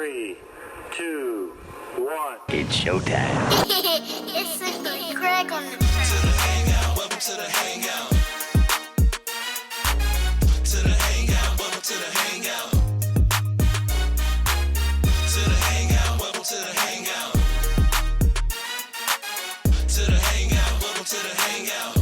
3, 2, 1. It's showtime. It's simply Craig on the To the hangout, welcome to the hangout. To the hangout, welcome to the hangout. To the hangout, welcome to the hangout. To the hangout, welcome to the hangout.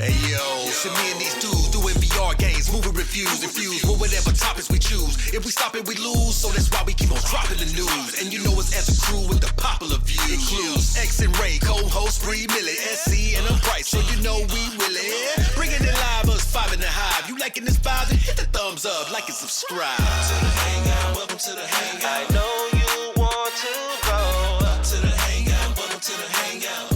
Hey yo, so me and these dudes doing VR games, moving reviews, infused with whatever topics we choose. If we stop it, we lose, so that's why we keep on dropping the news. And you know us as a crew with the popular views. Includes X and Ray, co-host Bree, Millie, SC, and I'm Bryce, so you know we really bringing it live, us 5 in the hive. You liking this vibe, then hit the thumbs up, like and subscribe. To the hangout, welcome to the hangout. I know you want to go. To the hangout, welcome to the hangout.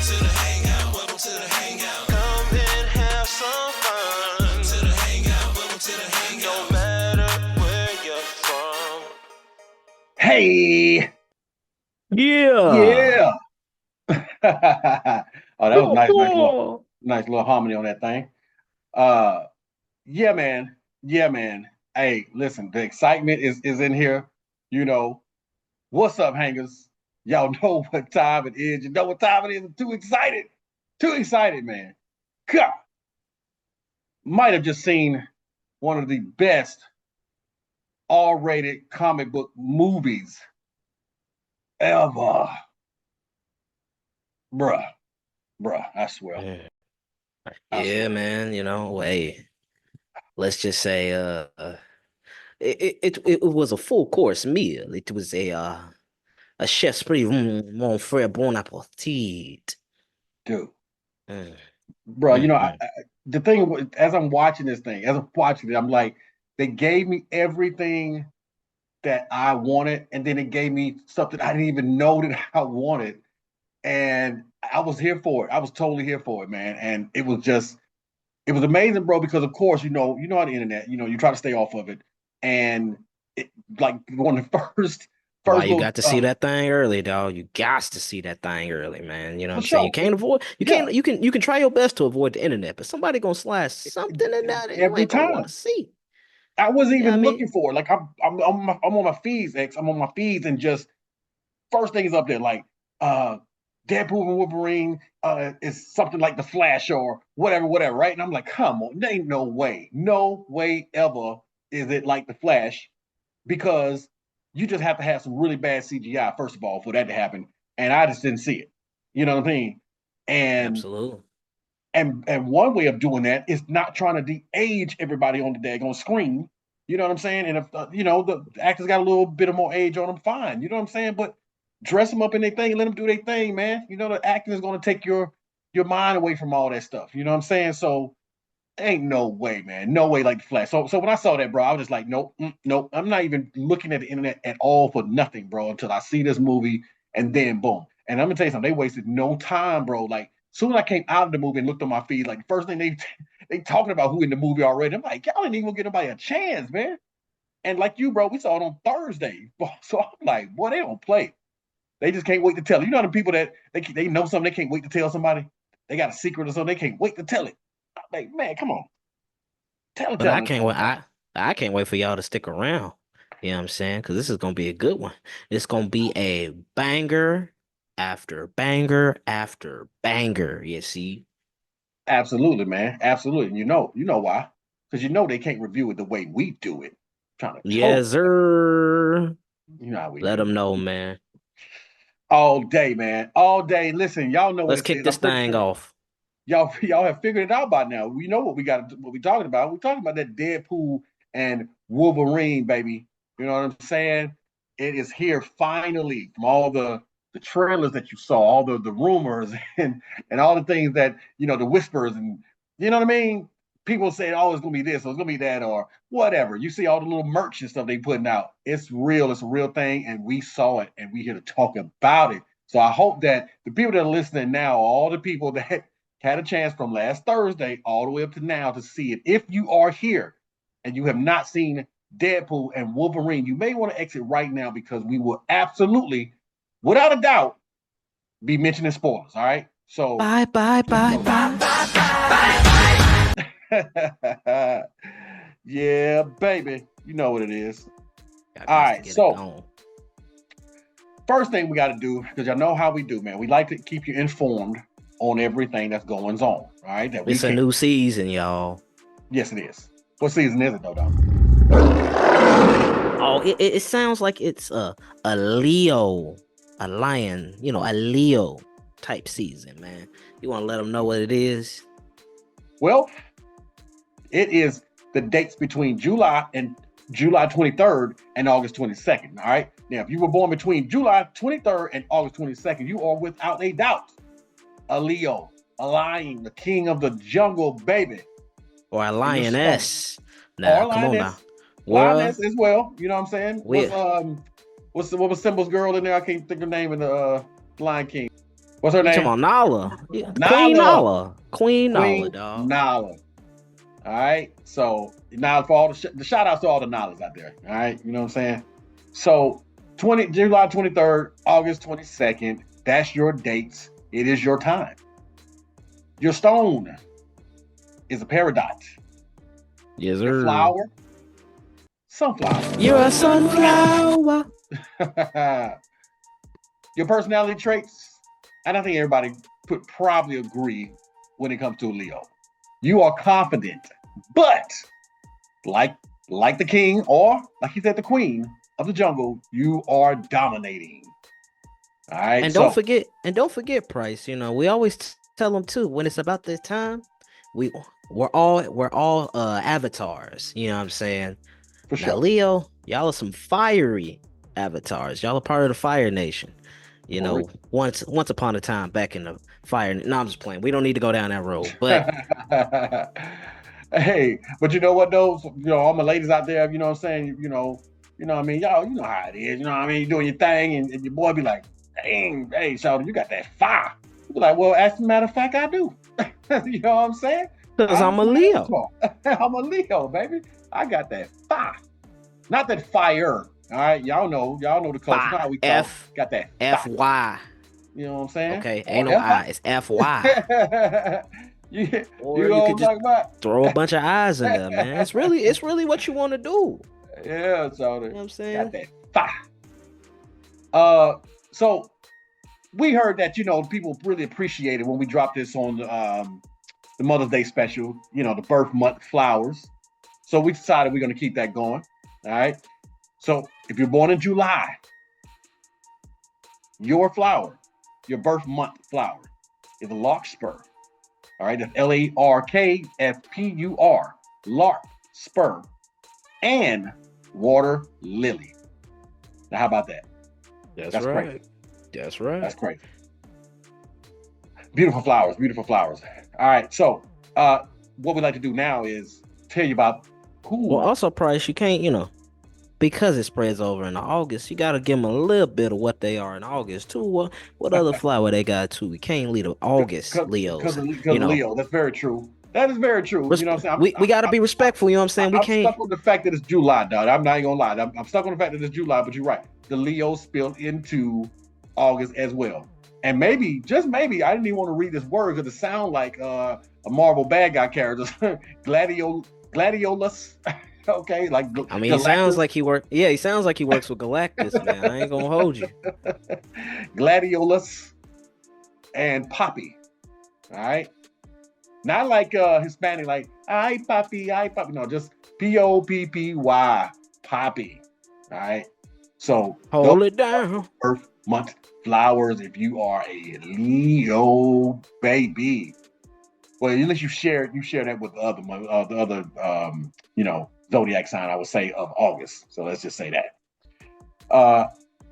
To the hangout, welcome to the hangout. Come and have some fun. To the hangout, welcome to the hangout. No matter where you're from. Hey, Yeah. oh, that was nice little harmony on that thing. Yeah, man. Hey, listen, the excitement is in here. You know, what's up, hangers? Y'all know what time it is. You know what time it is. I'm too excited, man. God, might have just seen one of the best R-rated comic book movies ever. Bruh, I swear. Yeah, man. You know, hey, let's just say, it was a full course meal. It was a chef's prix, mon frère, bon appetit. Dude. Mm, Bro, you know, mm. the thing as I'm watching this thing, I'm like, they gave me everything that I wanted, and then it gave me something I didn't even know that I wanted. And I was here for it. I was totally here for it, man. And it was amazing, bro, because of course, you know how the internet, you try to stay off of it. And it, like one of the first Why you little, got to see that thing early, dog? You got to see that thing early, man. You know what I'm for saying? You sure. can't avoid. Yeah. You can try your best to avoid the internet, but somebody gonna slash something in there that you Every ain't gonna want time. to see. I wasn't You know what I even mean? looking for it. Like I'm on my feeds, X. I'm on my feeds, and just first thing is up there, like Deadpool Wolverine is something like the Flash or whatever, right? And I'm like, come on, there ain't no way ever is it like the Flash, because you just have to have some really bad CGI first of all for that to happen, and I just didn't see it. You know what I mean? And Absolutely. and one way of doing that is not trying to de-age everybody on the daggone screen. You know what I'm saying? And if the actors got a little bit of more age on them, fine. You know what I'm saying? But dress them up in their thing, let them do their thing, man. You know, the acting is going to take your mind away from all that stuff. You know what I'm saying? So ain't no way, man. No way like the Flash. So when I saw that, bro, I was just like, nope. I'm not even looking at the internet at all for nothing, bro, until I see this movie, and then boom. And I'm gonna tell you something, they wasted no time, bro. Like soon as I came out of the movie and looked on my feed, like the first thing they talking about who in the movie already. I'm like, y'all didn't even give nobody a chance, man. And like you, bro, we saw it on Thursday. So I'm like, boy, they don't play. They just can't wait to tell. You know the people that they know something, they can't wait to tell somebody. They got a secret or something, they can't wait to tell it. I'm like, man, come on. Tell But I them. can't wait. I can't wait for y'all to stick around. You know what I'm saying? Because this is gonna be a good one. It's gonna be a banger after banger after banger. You see? Absolutely, man. Absolutely. You know why? Because they can't review it the way we do it. Trying to talk. Yes, sir. You know how we Let do. them know, man. All day, man. All day. Listen, y'all know what Let's this kick is. I'm this pretty thing sure off. y'all have figured it out by now. We know what we're talking about. We're talking about that Deadpool and Wolverine, baby. You know what I'm saying? It is here finally, from all the trailers that you saw, all the rumors and all the things that, the whispers, and you know what I mean? People say, oh, it's gonna be this or it's gonna be that or whatever. You see all the little merch and stuff they putting out. It's real, it's a real thing, and we saw it and we here to talk about it. So I hope that the people that are listening now, all the people that had a chance from last Thursday all the way up to now to see it. If you are here and you have not seen Deadpool and Wolverine, you may want to exit right now, because we will absolutely, without a doubt, be mentioning spoilers. All right. So Bye, bye, bye, bye. yeah, baby. You know what it is. Y'all All got to right, get so it going. first thing we got to do, because y'all know how we do, man. We like to keep you informed on everything that's going on. All right, that It's a new season, y'all. Yes, it is. What season is it, though? Oh, it sounds like it's a Leo, a lion, a Leo type season, man. You want to let them know what it is? Well, it is the dates between July 23rd and August 22nd. All right. Now, if you were born between July 23rd and August 22nd, you are without a doubt a Leo, a lion, the king of the jungle, baby. Or a lioness. Or Nah, a come on now. lioness. Lioness as well. You know what I'm saying? What was Simba's girl in there? I can't think of the name in the Lion King. What's her You name? talking about Nala? Yeah. Nala. Queen Nala, dog. Nala. All right. So now for all the shout outs to all the Nalas out there. All right. You know what I'm saying? So July 23rd, August 22nd. That's your dates. It is your time. Your stone is a peridot. Yes, Your sir. flower, sunflower. You're a sunflower. Your personality traits, and I think everybody could probably agree when it comes to Leo. You are confident, but like the king, or like he said, the queen of the jungle, you are dominating. All right. And don't forget, Price. We always tell them too when it's about this time. We're all avatars. You know what I'm saying? For Now, sure. Leo, y'all are some fiery avatars. Y'all are part of the Fire Nation. Once upon a time back in the fire. No, I'm just playing. We don't need to go down that road. But hey, but you know what though? All my ladies out there, you know what I'm saying? What I mean? Y'all, you know how it is. You know what I mean? You're doing your thing, and your boy be like, dang, hey, Shawty, you got that fire. You be like, well, as a matter of fact, I do. You know what I'm saying? because I'm a Leo. I'm a Leo, baby. I got that fire. Not that fire. All right, y'all know the culture. How we talk. Got that FY. You know what I'm saying? Okay, ain't no I. It's FY. Or you could just throw a bunch of eyes in there, man. It's really what you want to do. Yeah, so You know what I'm saying? got that fire. So we heard that people really appreciated when we dropped this on the Mother's Day special. The birth month flowers. So we decided we're going to keep that going. All right. So if you're born in July, your flower, your birth month flower, is a larkspur. All right, that's LARKSPUR, larkspur, and water lily. Now, how about that? That's right. Crazy. That's right. That's crazy. Beautiful flowers, beautiful flowers. All right, so what we like to do now is tell you about who. Well, also, Price, you can't, because it spreads over in August, you got to give them a little bit of what they are in August, too. What other flower they got, too? We can't leave the August Leos. Because Leo, that's very true. That is very true. You know what I'm saying? We got to be respectful, you know what I'm saying? I'm stuck on the fact that it's July, dog. I'm not even going to lie. I'm stuck on the fact that it's July, but you're right. The Leos spilled into August as well. And maybe, just maybe, I didn't even want to read this word because it sounds like a Marvel bad guy character. Gladiolus. Okay, like I mean, Galactus. He sounds like he works. Yeah, he sounds like he works with Galactus, man. I ain't gonna hold you. Gladiolus and Poppy. All right, not like Hispanic, like I Poppy. No, just Poppy, Poppy. All right. So hold it down. Earth month flowers. If you are a Leo baby, well, at least you share that with the other zodiac sign, I would say, of August. So let's just say that.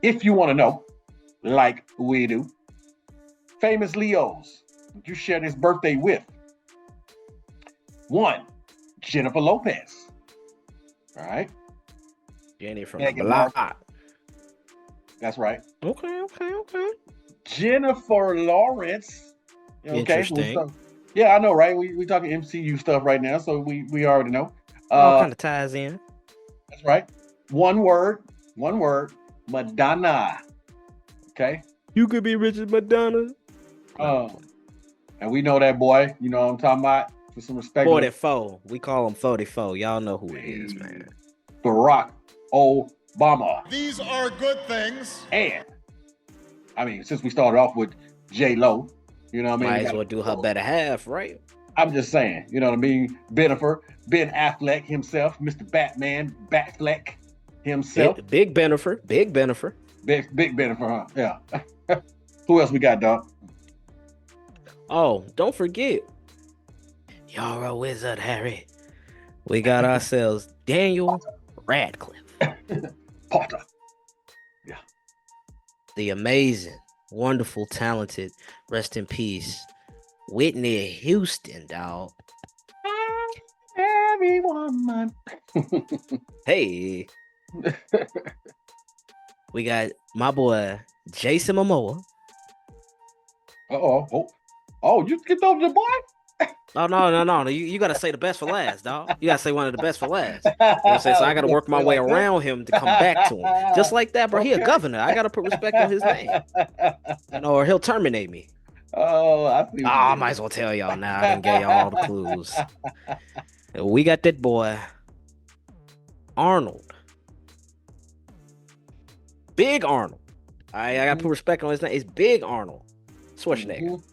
If you want to know, like we do, famous Leos you share this birthday with. 1, Jennifer Lopez. All right. Jenny from the block. That's right. Okay. Jennifer Lawrence. Okay. Interesting. Yeah, I know, right? We talking MCU stuff right now, so we already know. All kind of ties in. That's right. One word, Madonna. Okay. You could be rich as Madonna. And we know that boy. You know what I'm talking about. For some respect. 44. We call him 44. Y'all know who it is, man. Barack Obama. These are good things. And I mean, since we started off with J-Lo, you know what I mean? Might as well do her better half, right? I'm just saying, you know what I mean? Bennifer, Ben Affleck himself, Mr. Batman, Batfleck himself. Big Bennifer. Big Bennifer, huh? Yeah. Who else we got, dog? Oh, don't forget. You're a wizard, Harry. We got ourselves Daniel Radcliffe. Potter. Yeah. The amazing, wonderful, talented, rest in peace, Whitney Houston, dog. Every woman. Hey. We got my boy Jason Momoa. Oh, you skipped over the boy? Oh no. You gotta say the best for last, dog. You gotta say one of the best for last. You know what I'm saying? So I gotta work my way around him to come back to him. Just like that, bro. He a governor. I gotta put respect on his name. You know, or he'll terminate me. Oh, I see. I might as well tell y'all now. I didn't give y'all all the clues. We got that boy, Arnold. Big Arnold. I gotta put respect on his name. It's Big Arnold Schwarzenegger.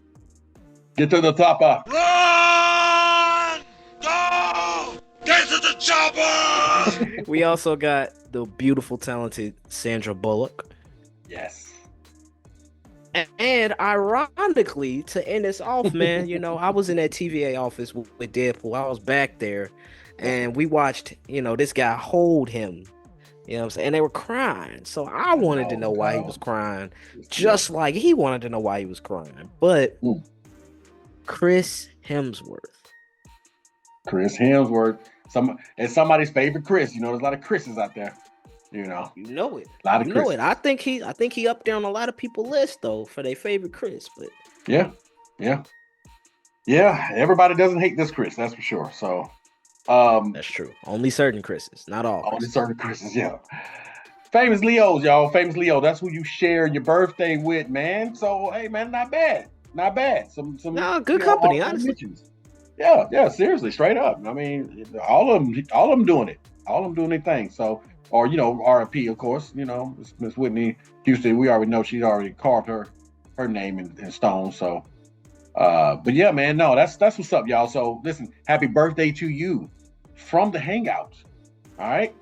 Get to the top. Run! Go! Get to the chopper! We also got the beautiful, talented Sandra Bullock. Yes. And ironically, to end this off, man, you know, I was in that TVA office with Deadpool. I was back there, and we watched, you know, this guy hold him. You know what I'm saying? And they were crying. So I wanted to know why he was crying, just like he wanted to know why he was crying. But Chris Hemsworth. It's somebody's favorite Chris. You know, there's a lot of Chris's out there. You know it. A lot of you know it. I think he up there on a lot of people's list though for their favorite Chris. But yeah. Everybody doesn't hate this Chris, that's for sure. So that's true. Only certain Chris's, not all. Only certain Chris's, yeah. Famous Leos, y'all. Famous Leo. That's who you share your birthday with, man. So hey, man, not bad. Some good company, honestly. Mentions. Yeah, seriously, straight up. I mean, all of them doing it. All of them doing their thing. So, or you know, RIP, of course. You know, Miss Whitney Houston. We already know she's already carved her name in stone. So, but yeah, man, no, that's what's up, y'all. So listen, happy birthday to you from the Hangout. All right,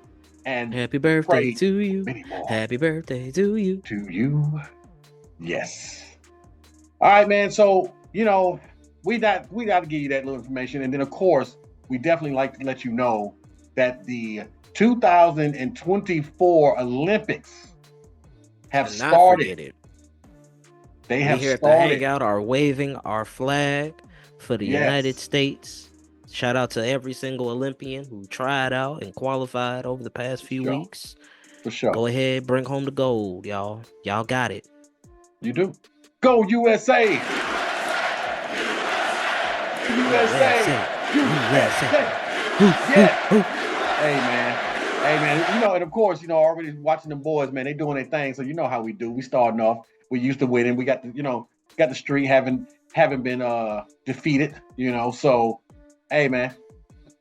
and happy birthday to you. Happy birthday to you. To you, yes. All right, man. So you know, we got to give you that little information, and then of course, we definitely like to let you know that the 2024 Olympics have started. They have here started. At the Hangout are waving our flag for the United States. Shout out to every single Olympian who tried out and qualified over the past few weeks. For sure. Go ahead, bring home the gold, y'all. Y'all got it. You do. Go USA! USA! Hey man, you know, and of course, you know, already watching them boys, man, they doing their thing. So you know how we do. We starting off. We used to winning. We got the streak haven't been defeated. You know, so hey man,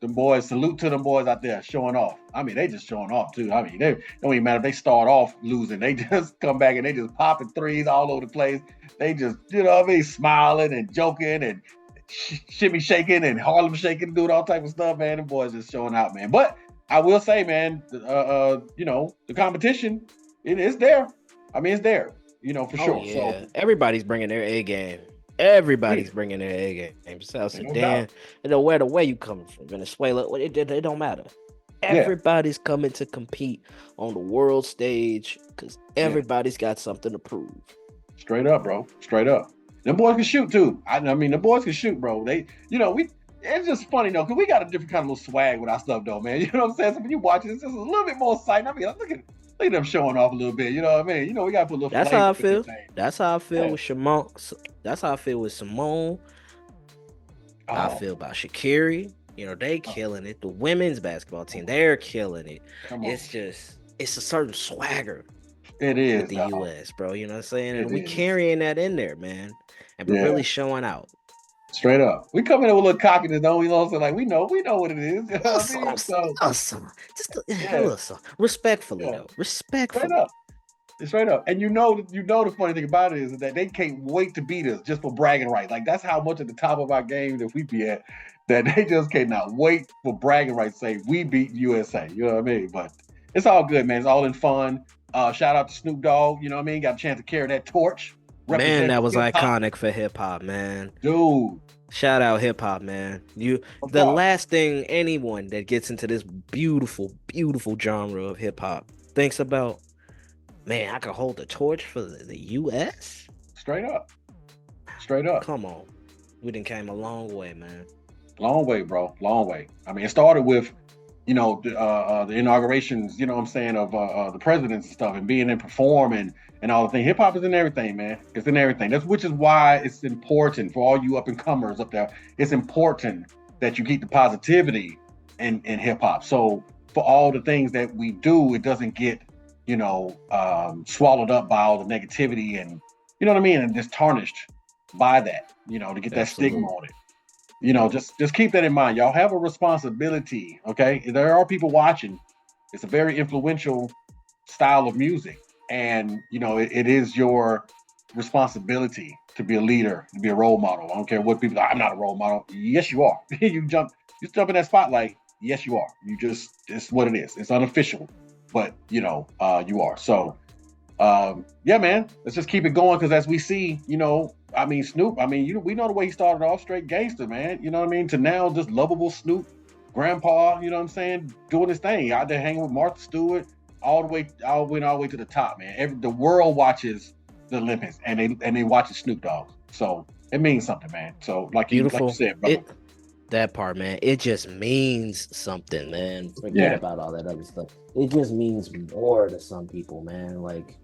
them boys, salute to them boys out there showing off. I mean, they just showing off too. I mean, they don't even matter if they start off losing. They just come back and they just popping threes all over the place. They just, you know what I mean, smiling and joking and shimmy shaking and Harlem shaking, doing all type of stuff, man. The boys just showing out, man. But I will say, man, you know, the competition, it is there. I mean, it's there, you know, for sure. Yeah. So everybody's bringing their A game. Everybody's bringing their A game. South Sudan, you know, where you coming from, Venezuela, it don't matter. Everybody's coming to compete on the world stage because everybody's got something to prove. Straight up, bro. Straight up. Them boys can shoot too. I mean, the boys can shoot, bro. They, you know, it's just funny though, because we got a different kind of little swag with our stuff though, man. You know what I'm saying? So when you watch it, it's just a little bit more exciting. I mean, look at them showing off a little bit. You know what I mean? You know, we got to put a little. That's how I feel. That's how I feel with Shimon. That's how I feel with Simone. I feel about Shaqiri. You know, they killing it. The women's basketball team, they're killing it. It's a certain swagger. It is with the U.S., bro. You know what I'm saying? And we carrying that in there, man. And we're really showing out. Straight up. We come in with a little cockiness, don't we? You know what I'm saying? Like we know what it is. You know what I mean? So Just yeah, listen, respectfully yeah. though, Straight respectfully. up. Straight up. And the funny thing about it is that they can't wait to beat us just for bragging rights. Like that's how much at the top of our game that we be at, that they just cannot wait for bragging rights to say we beat USA. You know what I mean? But it's all good, man. It's all in fun. Shout out to Snoop Dogg, you know what I mean? Got a chance to carry that torch. Man, Represent that was hip hop. iconic for hip hop, man. Dude, Shout out hip hop, man. no The problem. last thing anyone that gets into this beautiful, beautiful genre of hip hop thinks about, man, I could hold the torch for the US. Straight up. Straight up. Come on, we done came a long way, man. Long way, bro. Long way. I mean, it started with, the inaugurations, you know what I'm saying, of the presidents and stuff, and being in perform and all the things. Hip hop is in everything, man. It's in everything. Which is why it's important for all you up and comers up there. It's important that you keep the positivity in hip hop. So for all the things that we do, it doesn't get, swallowed up by all the negativity and, you know what I mean, and just tarnished by that, to get that stigma on it. Just keep that in mind. Y'all have a responsibility, okay? There are people watching. It's a very influential style of music. And, it is your responsibility to be a leader, to be a role model. I don't care what people, I'm not a role model. Yes, you are. you jump in that spotlight. Yes, you are. It's what it is. It's unofficial, but, you are. So, yeah, man, let's just keep it going. Because as we see, Snoop, we know the way he started off, straight gangster, man. You know what I mean? To now just lovable Snoop, grandpa, you know what I'm saying? Doing his thing out there hanging with Martha Stewart, all the way to the top, man. The world watches the Olympics and they watch Snoop Dogg. So it means something, man. So like you said, brother. That part, man, it just means something, man. Forget about all that other stuff. It just means more to some people, man. Like,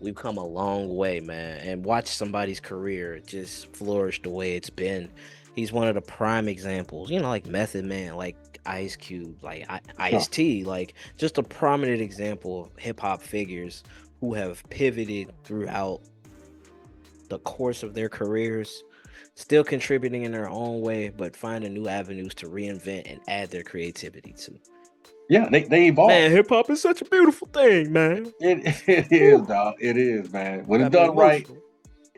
we've come a long way, man, and watch somebody's career just flourish the way it's been. He's one of the prime examples, like Method Man, like Ice Cube, like Ice-T, like just a prominent example of hip hop figures who have pivoted throughout the course of their careers, still contributing in their own way, but finding new avenues to reinvent and add their creativity to. Yeah, they evolve. Man, hip hop is such a beautiful thing, man. It is, dog. It is, man. When it's done right,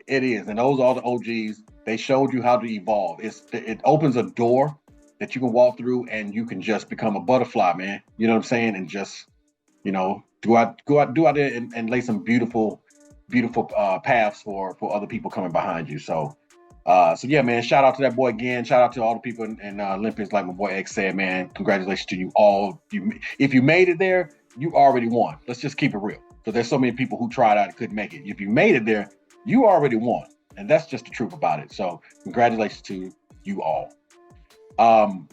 it is. And those are the OGs. They showed you how to evolve. It opens a door that you can walk through and you can just become a butterfly, man. You know what I'm saying? And just, go out there and lay some beautiful paths for other people coming behind you. So yeah, man, shout out to that boy again. Shout out to all the people in Olympics, like my boy X said, man. Congratulations to you all. If you made it there, you already won. Let's just keep it real. Because there's so many people who tried out and couldn't make it. If you made it there, you already won. And that's just the truth about it. So congratulations to you all. All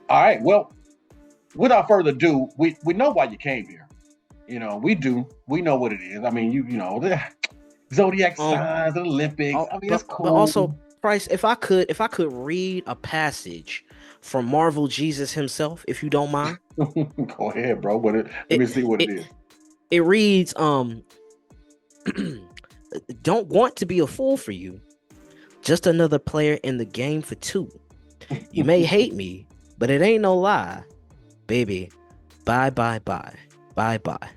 right, well, without further ado, we know why you came here. We do. We know what it is. I mean, the zodiac signs, the Olympics. It's cool. But also, Price, if I could read a passage from Marvel Jesus himself, if you don't mind. Go ahead, bro. Let me see what it is. It reads, don't want to be a fool for you. Just another player in the game for two. You may hate me, but it ain't no lie. Baby, bye, bye, bye. Bye, bye.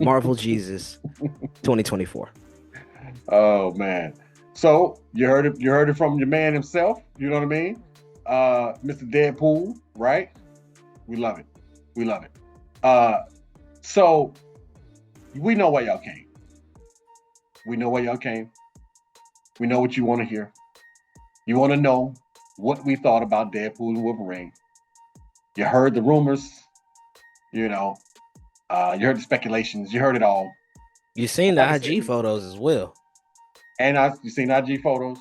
Marvel Jesus 2024. Oh, man. So you heard it from your man himself. You know what I mean? Mr. Deadpool, right? We love it. So we know why y'all came. We know what you want to hear. You want to know what we thought about Deadpool and Wolverine. You heard the rumors, you heard the speculations, you heard it all. You seen the IG photos as well. And you seen IG photos.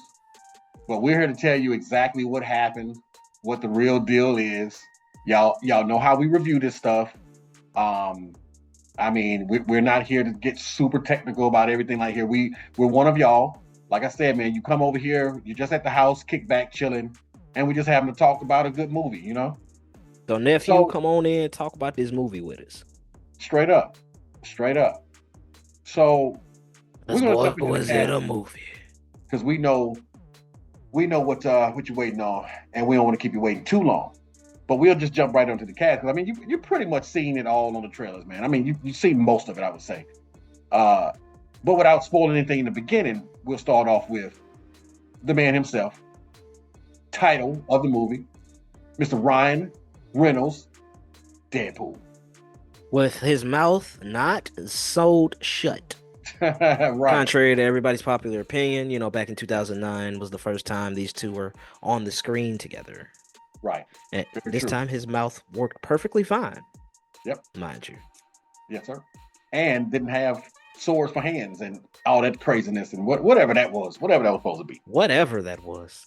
But we're here to tell you exactly what happened, what the real deal is. Y'all know how we review this stuff. We're not here to get super technical about everything like here. We're one of y'all. Like I said, man, you come over here, you're just at the house, kick back, chilling, and we just having to talk about a good movie, So nephew, come on in and talk about this movie with us. Straight up. So was it a movie? Because we know we know what you're waiting on, and we don't want to keep you waiting too long. But we'll just jump right onto the cast, because I mean, you pretty much seen it all on the trailers, man. I mean, you've seen most of it, I would say. But without spoiling anything in the beginning, we'll start off with the man himself. Title of the movie, Mr. Ryan Reynolds, Deadpool. With his mouth not sewed shut. Right. Contrary to everybody's popular opinion, you know, back in 2009 was the first time these two were on the screen together. Right. And Very this true. time his mouth worked perfectly fine. Yep. Mind you. Yes, sir. And didn't have swords for hands and all that craziness and whatever that was supposed to be. Whatever that was.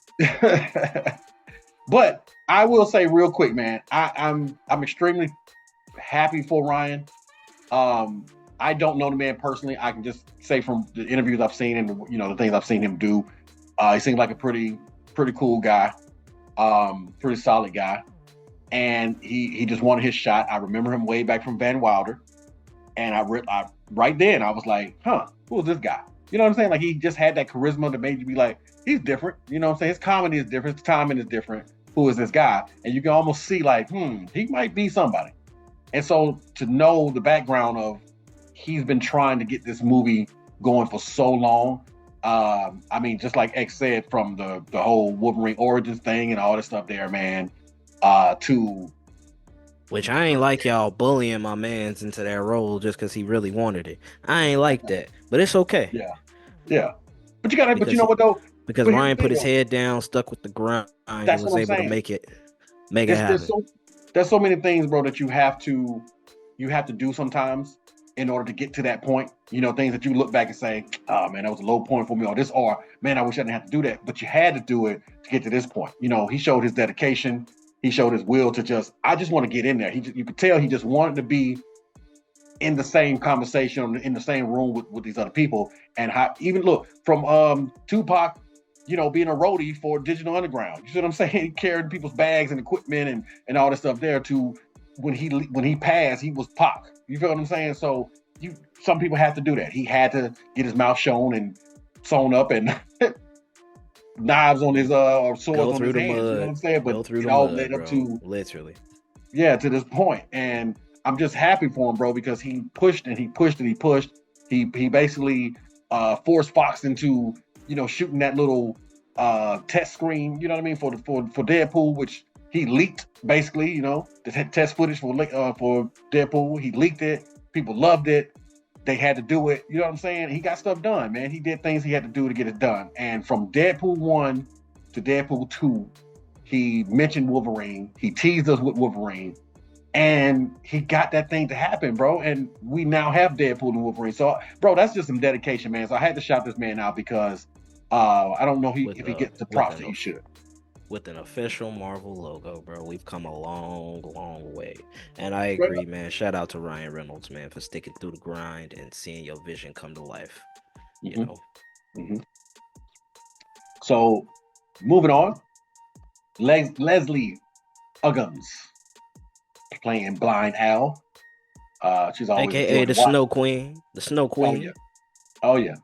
But I will say real quick, man, I'm extremely happy for Ryan. I don't know the man personally. I can just say from the interviews I've seen and the things I've seen him do, he seems like a pretty cool guy, pretty solid guy, and he just wanted his shot. I remember him way back from Van Wilder, and I right then I was like, who is this guy? You know what I'm saying? Like, he just had that charisma that made you be like, he's different. You know what I'm saying? His comedy is different. His timing is different. Who is this guy? And you can almost see like, he might be somebody. And so to know the background of, he's been trying to get this movie going for so long. I mean, just like X said, from the whole Wolverine origins thing and all this stuff there, man, to... Which I ain't like y'all bullying my mans into that role just because he really wanted it. I ain't like that, but it's okay. Yeah. But you know what though? Because Ryan put his head down, stuck with the grind, and was able to make it happen. There's so many things, bro, that you have to do sometimes in order to get to that point. You know, things that you look back and say, oh man, that was a low point for me, or man, I wish I didn't have to do that. But you had to do it to get to this point. You know, he showed his dedication. He showed his will to I just want to get in there. You could tell he just wanted to be in the same conversation, in the same room with these other people. And even look from Tupac, being a roadie for Digital Underground. You see what I'm saying? Carrying people's bags and equipment and all this stuff there, to when he passed, he was Pac. You feel what I'm saying? So some people have to do that. He had to get his mouth shown and sewn up and knives on his or swords on his hands. You know what I'm saying? But it all led up to literally. Yeah, to this point. And I'm just happy for him, bro, because he pushed and he pushed and he pushed. He basically forced Fox into shooting that little test screen, you know what I mean, for Deadpool, which he leaked basically, the test footage for Deadpool. He leaked it. People loved it. They had to do it. You know what I'm saying? He got stuff done, man. He did things he had to do to get it done. And from Deadpool 1 to Deadpool 2, he mentioned Wolverine. He teased us with Wolverine. And he got that thing to happen, bro. And we now have Deadpool and Wolverine. So, bro, that's just some dedication, man. So I had to shout this man out because I don't know if he gets the props that he should. With an official Marvel logo, bro, we've come a long, long way. And I agree, man. Shout out to Ryan Reynolds, man, for sticking through the grind and seeing your vision come to life. You know. Mm-hmm. So, moving on, Leslie Uggams playing Blind Owl. She's always AKA the Snow Queen. The Snow Queen. Oh yeah.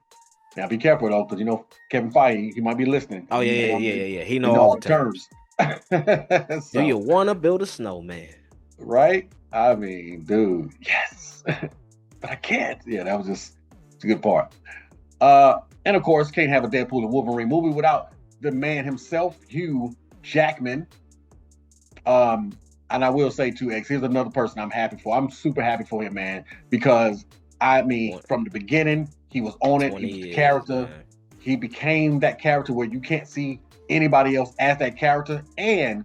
Now be careful though, because Kevin Feige, he might be listening. Oh yeah. He knows all the terms. So, do you want to build a snowman? Right? I mean, dude, yes. But I can't. Yeah, that was just a good part. And of course, can't have a Deadpool and Wolverine movie without the man himself, Hugh Jackman. And I will say too, X, here's another person I'm happy for. I'm super happy for him, man, because I mean, from the beginning, he was on it. He was the character. Man. He became that character where you can't see anybody else as that character. And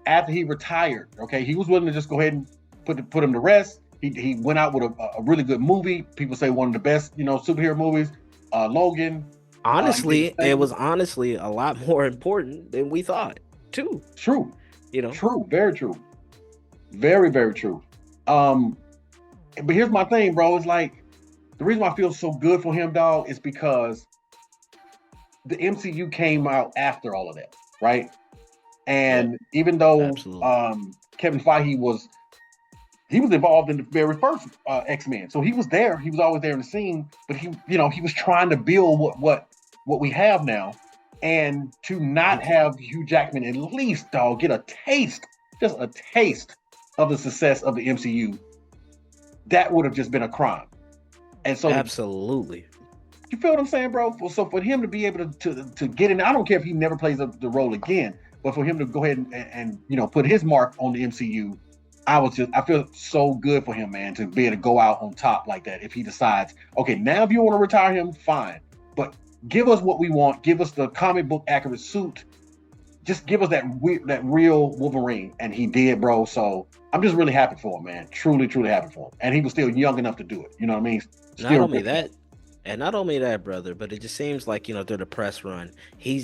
after he retired, okay, he was willing to just go ahead and put him to rest. He went out with a really good movie. People say one of the best, superhero movies. Logan. Honestly, it was honestly a lot more important than we thought, too. True. True. Very true. Very, very true. But here's my thing, bro. It's like, the reason why I feel so good for him, dog, is because the MCU came out after all of that, right? And even though Kevin Feige was involved in the very first X-Men, so he was there. He was always there in the scene, but he was trying to build what we have now. And to not have Hugh Jackman at least, dog, get a taste, just a taste of the success of the MCU, that would have just been a crime. And so, absolutely, you feel what I'm saying, bro? So for him to be able to get in, I don't care if he never plays the role again, but for him to go ahead and put his mark on the MCU, I feel so good for him, man, to be able to go out on top like that. If he decides, okay, now if you want to retire him, fine, but give us what we want. Give us the comic book accurate suit. Just give us that real Wolverine. And he did, bro. So I'm just really happy for him, man. Truly, truly happy for him. And he was still young enough to do it. You know what I mean? Not only that, brother, but it just seems like, through the press run, he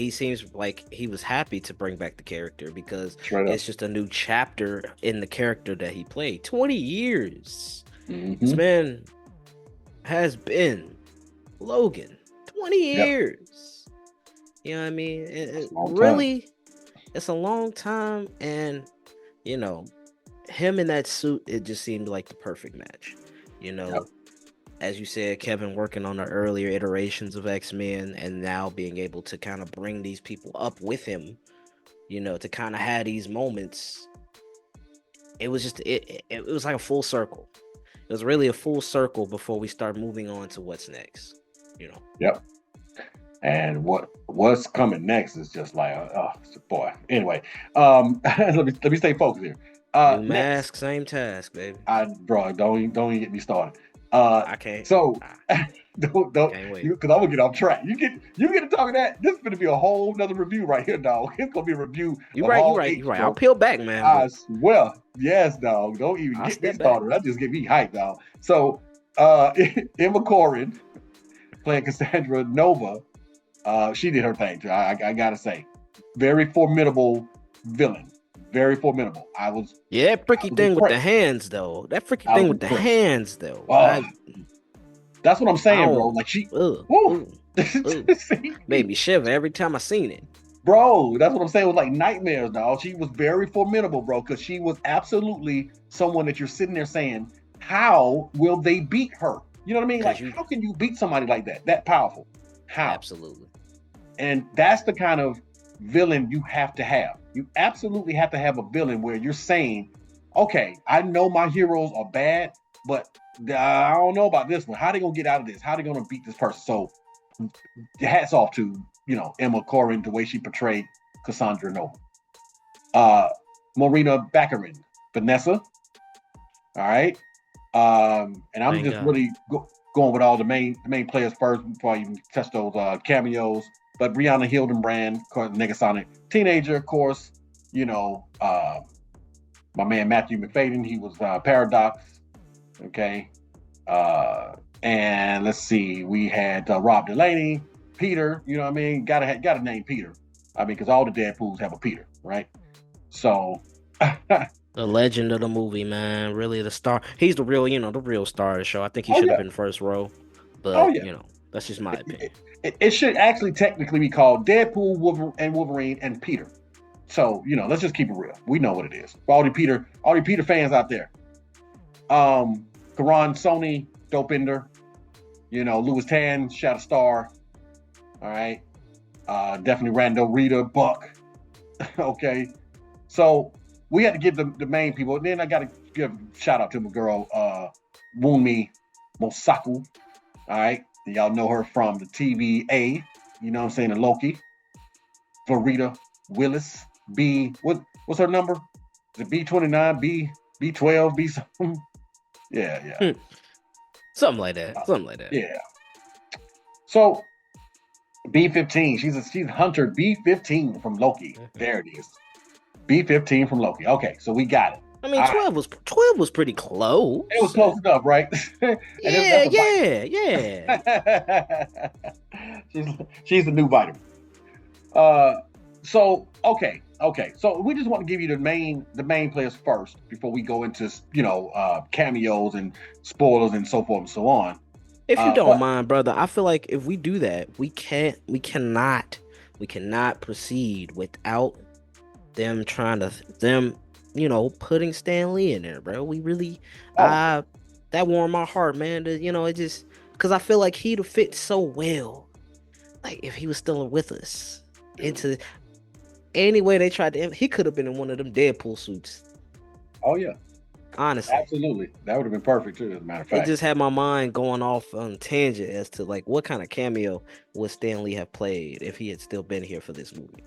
seems like he was happy to bring back the character because it's just a new chapter in the character that he played. 20 years. Mm-hmm. This man has been Logan. 20 years. You know what I mean? It's a long time. And, him in that suit, it just seemed like the perfect match. As you said, Kevin working on the earlier iterations of X-Men and now being able to kind of bring these people up with him, to kind of have these moments. It was just, it was like a full circle. It was really a full circle before we start moving on to what's next. Yep. And what's coming next is just like, oh boy. Anyway, let me stay focused here. New mask, same task, baby. Bro, don't even get me started. I can't. So don't because I'm gonna get off track. You get to talking that. This is gonna be a whole nother review right here, dog. It's gonna be a review. You're right. I'll peel back, man. I swear, yes, dog. Don't even get me started. That just get me hyped, dog. So Emma Corrin playing Cassandra Nova, she did her thing too. I gotta say, very formidable villain. Very formidable. That freaky thing with the hands, though. That's what I'm saying, bro. Like she made me shiver every time I seen it. Bro, that's what I'm saying. It was like nightmares, dog. She was very formidable, bro, because she was absolutely someone that you're sitting there saying, how will they beat her? You know what I mean? Like, how can you beat somebody like that powerful? How? Absolutely. And that's the kind of villain you have to have. You absolutely have to have a villain where you're saying, okay, I know my heroes are bad, but I don't know about this one. How they gonna get out of this? How they gonna beat this person? So hats off to, Emma Corrin, the way she portrayed Cassandra Nova. Marina Baccarin, Vanessa. All right. And I'm just really going with all the main players first before I even touch those cameos. But Brianna Hildenbrand, Negasonic Teenager, of course, my man Matthew McFadden, he was Paradox. Okay. And let's see, we had Rob Delaney, Peter, you know what I mean? Gotta name Peter. I mean, because all the Deadpools have a Peter, right? So the legend of the movie, man. Really the star. He's the real star of the show. I think he should have been first row. But that's just my opinion. It should actually technically be called Deadpool Wolverine and Peter. So, let's just keep it real. We know what it is. For all the Peter fans out there. Karan Sony, Dopinder, Louis Tan, Shatterstar. All right. Definitely Rando Rita, Buck. Okay. So we had to give the main people. And then I got to give a shout out to my girl, Wunmi Mosaku. All right. Y'all know her from the TVA, and Loki. Verita Willis, what's her number? Is it B29, B12, B something? Yeah. Something like that. Yeah. So B15, she's Hunter B15 from Loki. Mm-hmm. There it is. B15 from Loki. Okay, so we got it. I mean, 12 was pretty close. It was close enough, right? Yeah. She's the new vitamin. So okay. So we just want to give you the main players first before we go into cameos and spoilers and so forth and so on. If you don't mind, brother, I feel like if we do that, we cannot proceed without them putting Stan Lee in there, bro. We really, that warmed my heart, man. It just, because I feel like he'd have fit so well. like if he was still with us, into any way they tried to, he could have been in one of them Deadpool suits. Oh yeah, Honestly, absolutely. That would have been perfect too. As a matter of it fact, just had my mind going off on tangent as to like what kind of cameo would Stan Lee have played if he had still been here for this movie.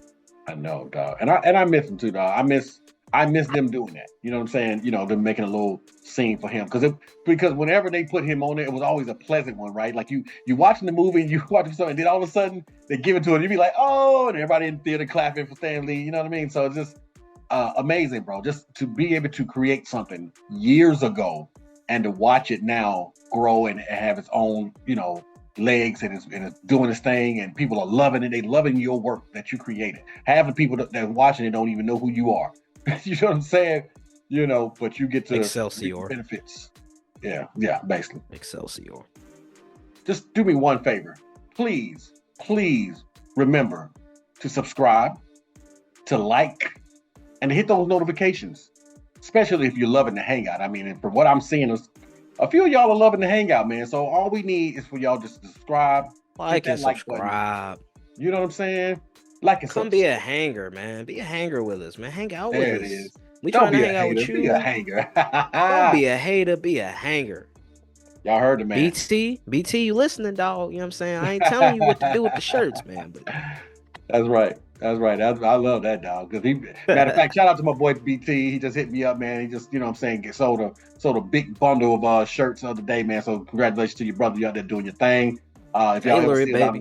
I know, dog, and I miss him too, dog. I miss them doing that. You know what I'm saying? You know, them making a little scene for him because whenever they put him on there, it was always a pleasant one, right? Like you watching the movie and you watching something, and then all of a sudden they give it to him, you be like, oh, and everybody in the theater clapping for Stan Lee. You know what I mean? So it's just amazing, bro. Just to be able to create something years ago and to watch it now grow and have its own, you know, legs and it's doing its thing and people are loving it. They loving your work that you created. Half the people that are watching it don't even know who you are. You know what I'm saying? You know, but you get to Excelsior benefits. Yeah, basically. Excelsior. Just do me one favor. Please remember to subscribe, to like, and to hit those notifications. Especially if you're loving the hangout. I mean, and from what I'm seeing is a few of y'all are loving the hangout, man. So all we need is for y'all just to subscribe. Like and button. subscribe. You know what I'm saying? Like and Come be a hanger, man. Be a hanger with us, man. Hang out there with it us. is. We Don't trying to be a hang out with hater. you. Be a hanger. Don't be a hater, be a hanger. Y'all heard the man. BT, you listening, dog? You know what I'm saying? I ain't telling you what to do with the shirts, man. But That's right. I love that, dog. Because matter of fact, shout out to my boy BT. He just hit me up, man. He just, you know what I'm saying, sold a big bundle of shirts the other day, man. So congratulations to your brother. You out there doing your thing. If y'all ever see us out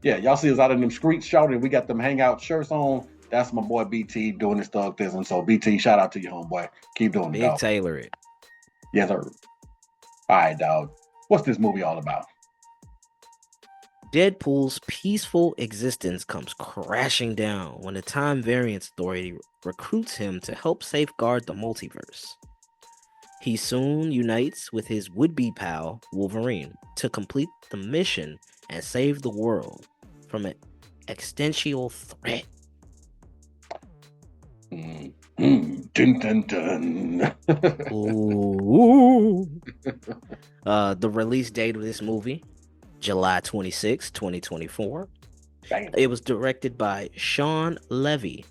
y'all see us out in them streets shouting, we got them hangout shirts on. That's my boy BT doing his thug thing. So BT, shout out to your homeboy. Keep doing it, dog. tailor it. Yes, sir. All right, dog. What's this movie all about? Deadpool's peaceful existence comes crashing down when the Time Variance Authority recruits him to help safeguard the multiverse. He soon unites with his would-be pal, Wolverine, to complete the mission and save the world from an existential threat. Dun, dun, dun. Ooh. The release date of this movie, July 26, 2024. Bam. It was directed by Sean Levy,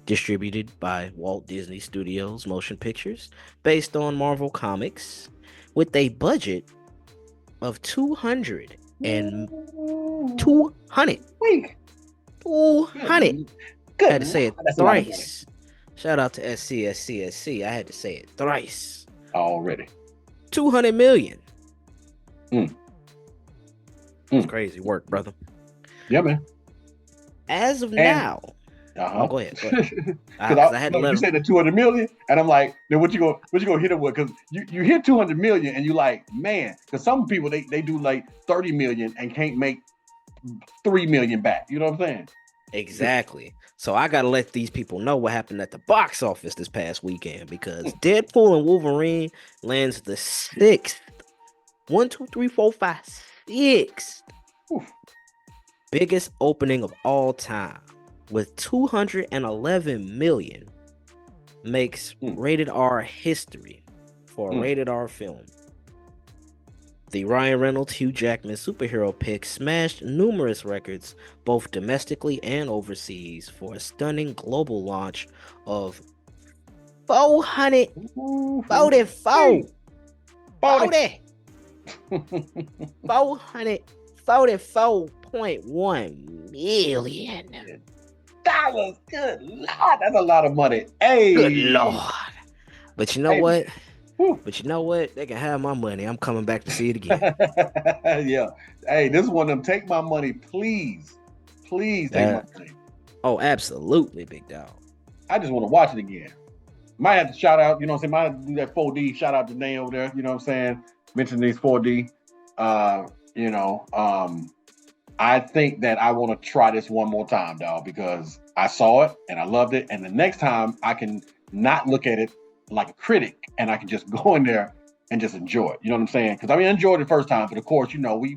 distributed by Walt Disney Studios Motion Pictures, based on Marvel Comics, with a budget of 200. Wait. 200. Good. I had to say it That's a lot of thrice. Shout out to SCSCSC. I had to say it thrice. Already. 200 million. Mm. It's crazy work, brother. Yeah, man. As of now, Uh-huh. go ahead. Because I had to you let said the 200 million, and I'm like, then what you gonna hit it with? Because you hit 200 million, and you like, man, because some people they do like 30 million and can't make 3 million back. You know what I'm saying? Exactly. So I gotta let these people know what happened at the box office this past weekend, because Deadpool and Wolverine lands the 6th. 1, 2, 3, 4, 5, 6th biggest opening of all time, with 211 million, makes rated R history for a rated R film. The Ryan Reynolds, Hugh Jackman superhero pick smashed numerous records, both domestically and overseas, for a stunning global launch of 444.1 million. Dollars. Good Lord, that's a lot of money. Hey, Good Lord. But you know what? Whew. But you know what? They can have my money. I'm coming back to see it again. Yeah. Hey, this is one of them. Take my money, please. Please take my money. Oh, absolutely, big dog. I just want to watch it again. Might have to shout out, you know what I'm saying? Might do that 4D. Shout out to Nate over there, you know what I'm saying? Mention these 4D. I think that I want to try this one more time, dog, because I saw it and I loved it. And the next time I can not look at it like a critic, and I can just go in there and just enjoy it. You know what I'm saying? Because I mean, I enjoyed it the first time, but of course, you know, we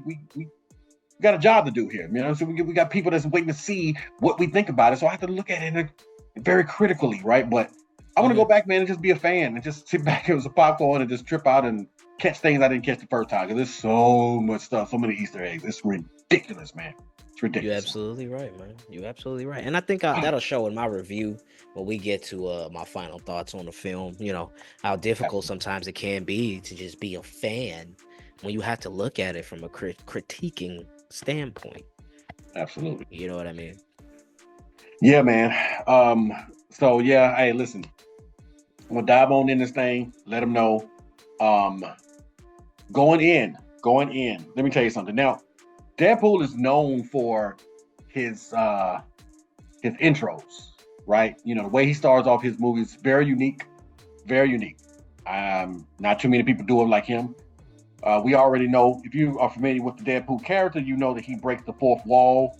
got a job to do here. You know, so we got people that's waiting to see what we think about it. So I have to look at it very critically, right? But I want to go back, man, and just be a fan and just sit back with some popcorn and just trip out and catch things I didn't catch the first time. Because there's so much stuff, so many Easter eggs. It's ridiculous, man. It's ridiculous. You're absolutely right, man. You're absolutely right. And I think that'll show in my review when we get to my final thoughts on the film. You know, how difficult sometimes it can be to just be a fan when you have to look at it from a critiquing standpoint. Absolutely. You know what I mean? Yeah, man. So yeah, hey, listen. I'm gonna dive on in this thing, let them know. Going in. Let me tell you something. Now, Deadpool is known for his intros, right? You know, the way he starts off his movies, very unique, very unique. Not too many people do it like him. We already know, if you are familiar with the Deadpool character, you know that he breaks the fourth wall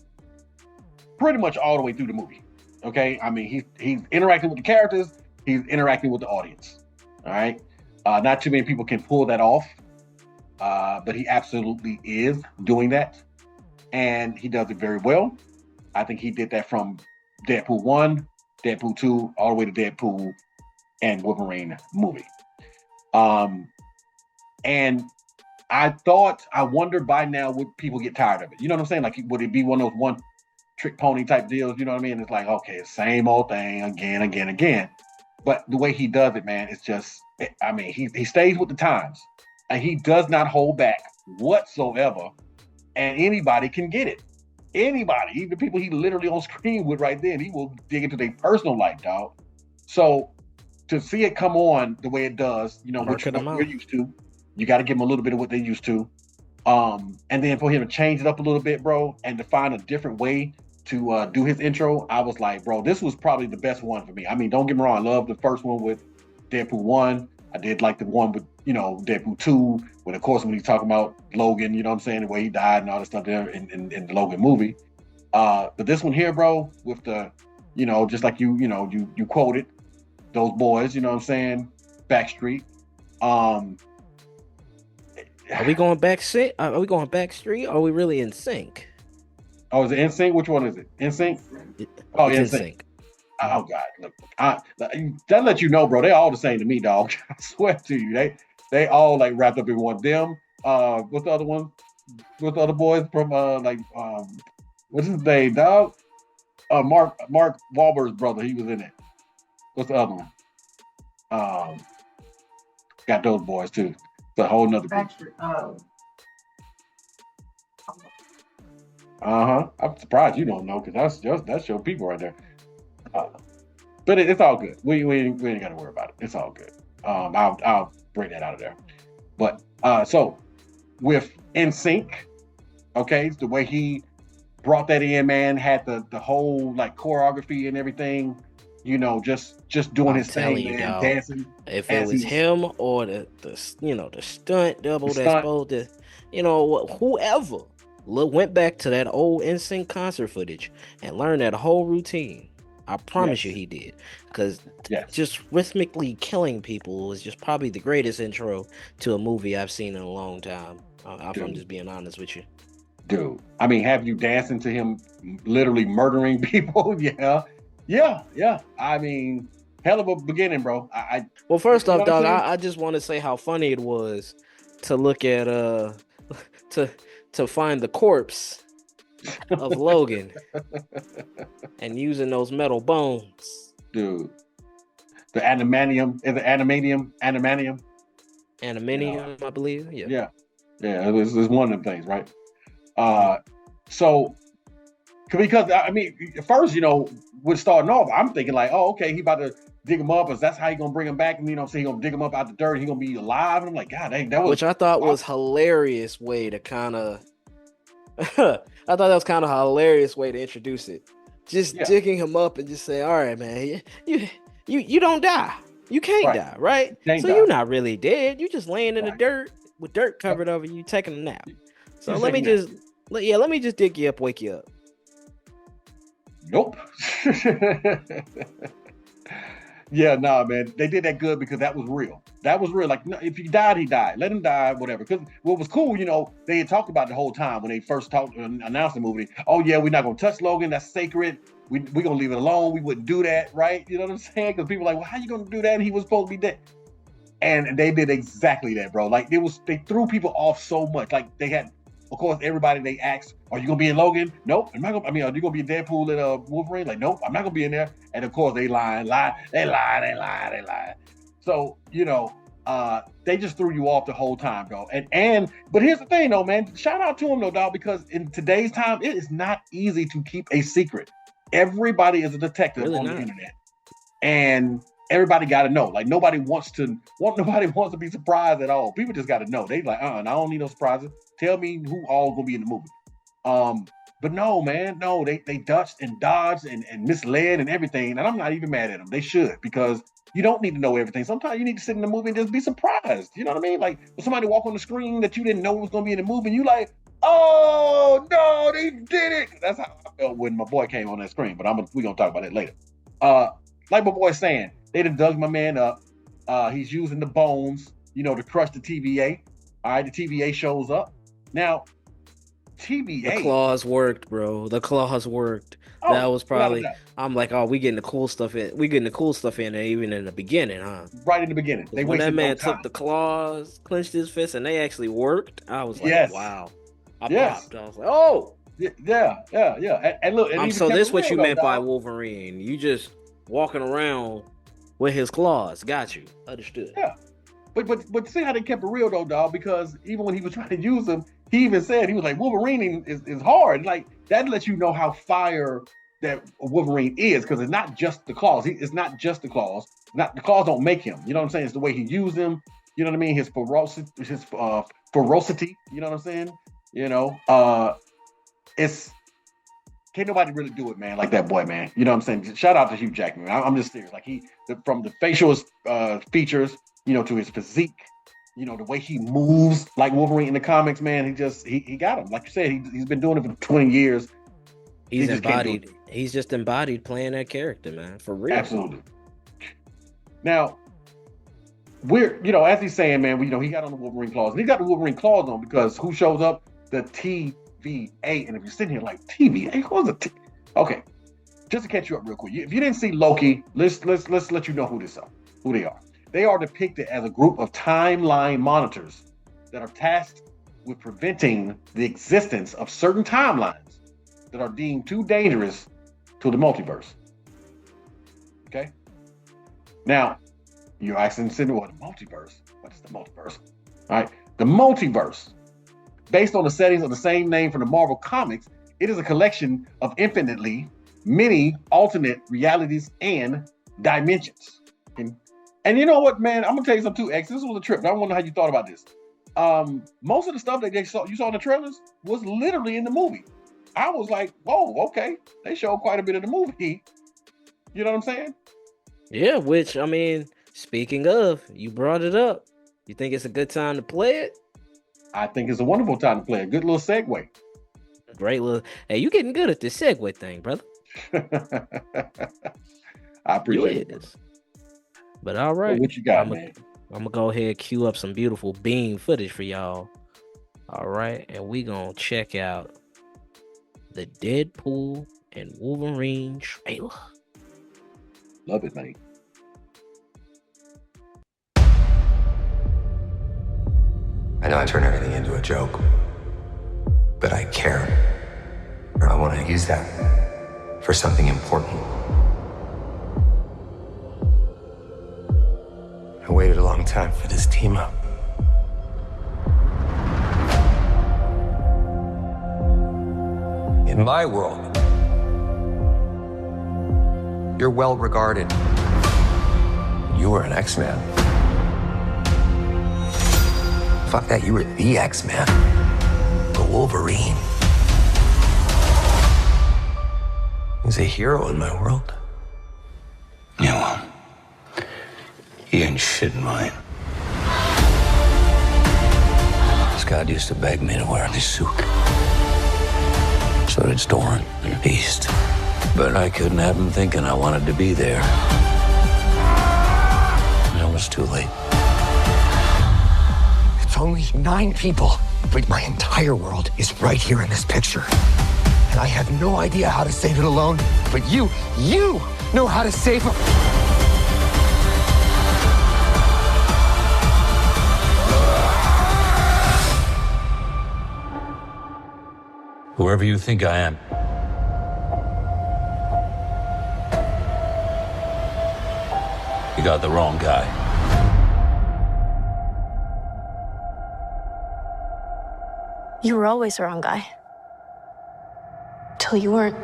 pretty much all the way through the movie. Okay, I mean, he's interacting with the characters, he's interacting with the audience. All right, not too many people can pull that off, but he absolutely is doing that, and he does it very well. I think he did that from Deadpool 1, Deadpool 2, all the way to Deadpool and Wolverine movie. And I wondered by now, would people get tired of it? You know what I'm saying? Like, would it be one of those one trick pony type deals? You know what I mean? It's like, okay, same old thing again. But the way he does it, man, it's just, I mean, he stays with the times, and he does not hold back whatsoever. And anybody can get it. Anybody, even people he literally on screen with right then, he will dig into their personal life, dog. So to see it come on the way it does, you know, which we're used to, you got to give them a little bit of what they're used to. And then for him to change it up a little bit, bro, and to find a different way to do his intro, I was like, bro, this was probably the best one for me. I mean, don't get me wrong, I love the first one with Deadpool 1. I did like the one with, you know, Deadpool 2, when of course when he's talking about Logan, you know what I'm saying, the way he died and all that stuff there in the Logan movie. But this one here, bro, with the, you know, just like you quoted those boys, you know what I'm saying, Backstreet. Are we going back Are we going Backstreet? Or are we really in sync? Oh, is it NSYNC? Which one is it? NSYNC? Oh, NSYNC. Oh God, look, that let you know, bro. They all the same to me, dog. I swear to you, they all like wrapped up in one. Them, what's the other one? What's the other boys from what's his name, dog? Mark Wahlberg's brother. He was in it. What's the other one? Got those boys too. It's a whole nother group. I'm surprised you don't know, because that's your people right there. But it's all good. We ain't got to worry about it. It's all good. I'll bring that out of there. But so with NSYNC, okay, the way he brought that in, man, had the whole like choreography and everything, you know, just doing his thing, man, dog, dancing. If it was him or the stunt double that's supposed to, you know, whoever went back to that old NSYNC concert footage and learned that whole routine. I promise you he did. Because just rhythmically killing people was just probably the greatest intro to a movie I've seen in a long time. If I'm just being honest with you. Dude, I mean, have you dancing to him literally murdering people? Yeah. I mean, hell of a beginning, bro. Well, first off, dog, I just want to say how funny it was to look at to find the corpse of Logan and using those metal bones. Dude. The adamantium, is it adamantium? Adamantium, I believe. Yeah. It's one of them things, right? So because I mean, first, you know, with starting off, I'm thinking like, oh, okay, he about to dig him up, because that's how he gonna bring him back, and you know, so he gonna dig him up out the dirt, he gonna be alive, and I'm like, God dang, that was, which I thought was hilarious way to kind of I thought that was kind of a hilarious way to introduce it. Just digging him up and just say, all right, man, you don't die. You can't die, right? You're not really dead. You just laying in the dirt with dirt covered over you, taking a nap. So let me just dig you up, wake you up. Nope. Yeah, nah, man. They did that good because that was real. That was real. Like, no, if he died, he died. Let him die, whatever. Because what was cool, you know, they had talked about the whole time when they first announced the movie. Oh yeah, we're not gonna touch Logan. That's sacred. We're gonna leave it alone. We wouldn't do that, right? You know what I'm saying? Because people are like, well, how you gonna do that? And he was supposed to be dead. And they did exactly that, bro. Like they threw people off so much. Like they had of course, everybody they ask, "Are you gonna be in Logan?" Nope. Am I gonna? I mean, are you gonna be in Deadpool and Wolverine? Like, nope, I'm not gonna be in there. And of course, they lie. So they just threw you off the whole time, dog. But here's the thing, though, man. Shout out to them, though, dog, because in today's time, it is not easy to keep a secret. Everybody is a detective on the internet, and everybody got to know. Like nobody wants to be surprised at all. People just got to know. They like, I don't need no surprises. Tell me who all gonna be in the movie. But no, man, no, they dodged and misled and everything. And I'm not even mad at them. They should, because you don't need to know everything. Sometimes you need to sit in the movie and just be surprised. You know what I mean? Like when somebody walk on the screen that you didn't know was gonna be in the movie, and you like, oh no, they did it. That's how I felt when my boy came on that screen. But we're gonna talk about that later. Like my boy's saying, they done dug my man up. He's using the bones, to crush the TVA. All right, the TVA shows up. Now, TVA. The claws worked, bro. The claws worked. Oh, that was probably. I'm like, oh, we getting the cool stuff in. We getting the cool stuff in there, even in the beginning, huh? Right in the beginning. When that man took the claws, clenched his fist, and they actually worked, I was like, wow. I popped. I was like, oh. Yeah. And look, so this what you meant by Wolverine? You just walking around with his claws. Got you. Understood. Yeah. But see how they kept it real though, dog, because even when he was trying to use them, he even said, he was like, Wolverine is hard. Like that lets you know how fire that Wolverine is, because it's not just the claws. It's not just the claws. The claws don't make him. You know what I'm saying? It's the way he used them. You know what I mean? His ferocity. You know what I'm saying? It's can't nobody really do it, man, like that boy, man. You know what I'm saying? Shout out to Hugh Jackman. I'm just serious. Like from the facial features, to his physique, the way he moves like Wolverine in the comics, man, he got him. Like you said, he's been doing it for 20 years. He's embodied. He's just embodied playing that character, man, for real. Absolutely. Now, we're, as he's saying, man, he got on the Wolverine claws. And he got the Wolverine claws on because who shows up? The TVA. And if you're sitting here like, TVA? Who's the Okay. Just to catch you up real quick. If you didn't see Loki, let's let you know who they are. They are depicted as a group of timeline monitors that are tasked with preventing the existence of certain timelines that are deemed too dangerous to the multiverse. Okay? Now, you're asking, what the multiverse? What is the multiverse? All right. The multiverse, based on the settings of the same name from the Marvel Comics, it is a collection of infinitely many alternate realities and dimensions. And you know what, man? I'm gonna tell you something too, X. This was a trip. I want to know how you thought about this. Most of the stuff that you saw in the trailers was literally in the movie. I was like, whoa, okay. They showed quite a bit of the movie. You know what I'm saying? Yeah, which, I mean, speaking of, you brought it up. You think it's a good time to play it? I think it's a wonderful time to play. A good little segue. Great little. Hey, you getting good at this segue thing, brother. I appreciate it. But all right. So what you got, man? I'm going to go ahead and cue up some beautiful beam footage for y'all. All right. And we going to check out the Deadpool and Wolverine trailer. Love it, man. I know I turn everything into a joke, but I care. Or I want to use that for something important. I waited a long time for this team up. In my world, you're well regarded. You were an X-Man. Fuck that, you were the X-Man. The Wolverine. He's a hero in my world. Yeah, well, he ain't shit in mine. Scott used to beg me to wear this suit. So did Storm and Beast. But I couldn't have him thinking I wanted to be there. And it was too late. It's only 9 people, but my entire world is right here in this picture. And I have no idea how to save it alone, but you know how to save them. Whoever you think I am. You got the wrong guy. You were always the wrong guy. Till you weren't.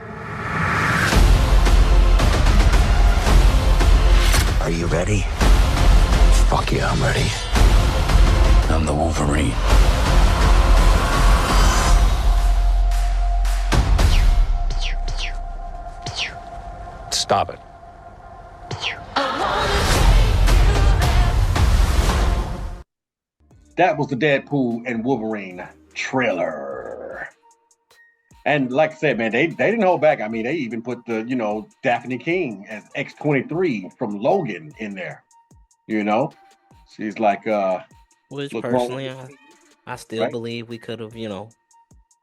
Are you ready? Fuck yeah, I'm ready. I'm the Wolverine. Stop it. That was the Deadpool and Wolverine trailer. And like I said, man, they didn't hold back. I mean, they even put the, Daphne King as X-23 from Logan in there. She's like, Which look, personally, I still right? believe we could have,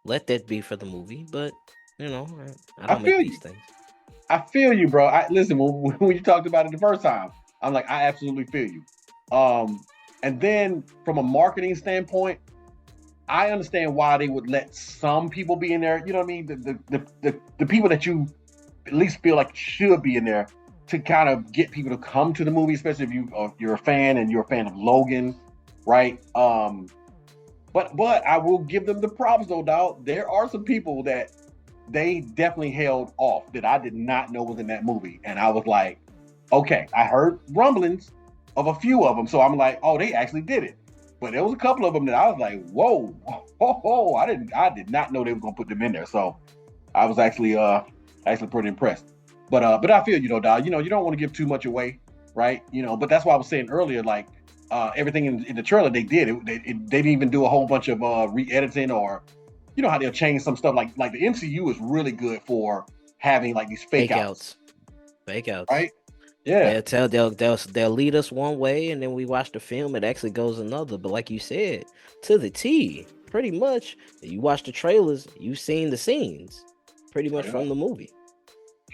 let that be for the movie. But, I I don't make feel these you. things. I feel you, bro. Listen, when you talked about it the first time, I'm like, I absolutely feel you. And then from a marketing standpoint, I understand why they would let some people be in there. You know what I mean? The people that you at least feel like should be in there to kind of get people to come to the movie, especially if you're a fan and you're a fan of Logan, right? But I will give them the props though, dog. There are some people that they definitely held off that I did not know was in that movie, and I was like, okay, I heard rumblings of a few of them, so I'm like, oh, they actually did it. But there was a couple of them that I was like, whoa, I did not know they were gonna put them in there. So I was actually pretty impressed. But I feel you though, dog. You don't want to give too much away, right? But that's why I was saying earlier, like everything in the trailer they did, they didn't even do a whole bunch of re-editing, or how they'll change some stuff. Like the MCU is really good for having like these fake outs, right? Yeah, They'll lead us one way, and then we watch the film, it actually goes another. But like you said, to the T, pretty much. You watch the trailers, you've seen the scenes, pretty much from the movie,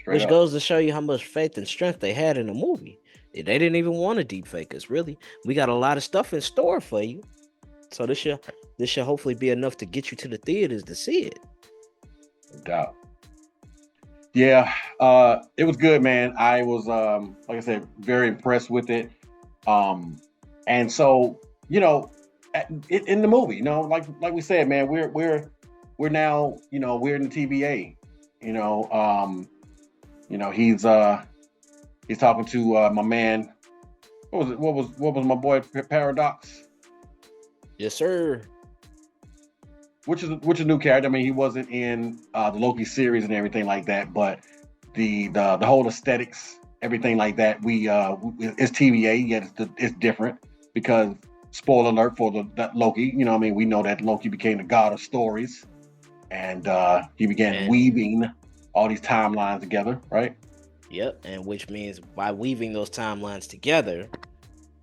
which goes to show you how much faith and strength they had in the movie. They didn't even want to deep fake us. Really, we got a lot of stuff in store for you. So this should hopefully be enough to get you to the theaters to see it. No doubt. Yeah, it was good, man. I was, like I said, very impressed with it. And so, in the movie, like we said, man, we're now, we're in the TVA. He's talking to my man. What was my boy Paradox? Yes, sir. Which is a new character. I mean, he wasn't in the Loki series and everything like that, but the whole aesthetics, everything like that, it's TVA, yet it's different because spoiler alert for that Loki. We know that Loki became the god of stories, and he began weaving all these timelines together, right? Yep, and which means by weaving those timelines together,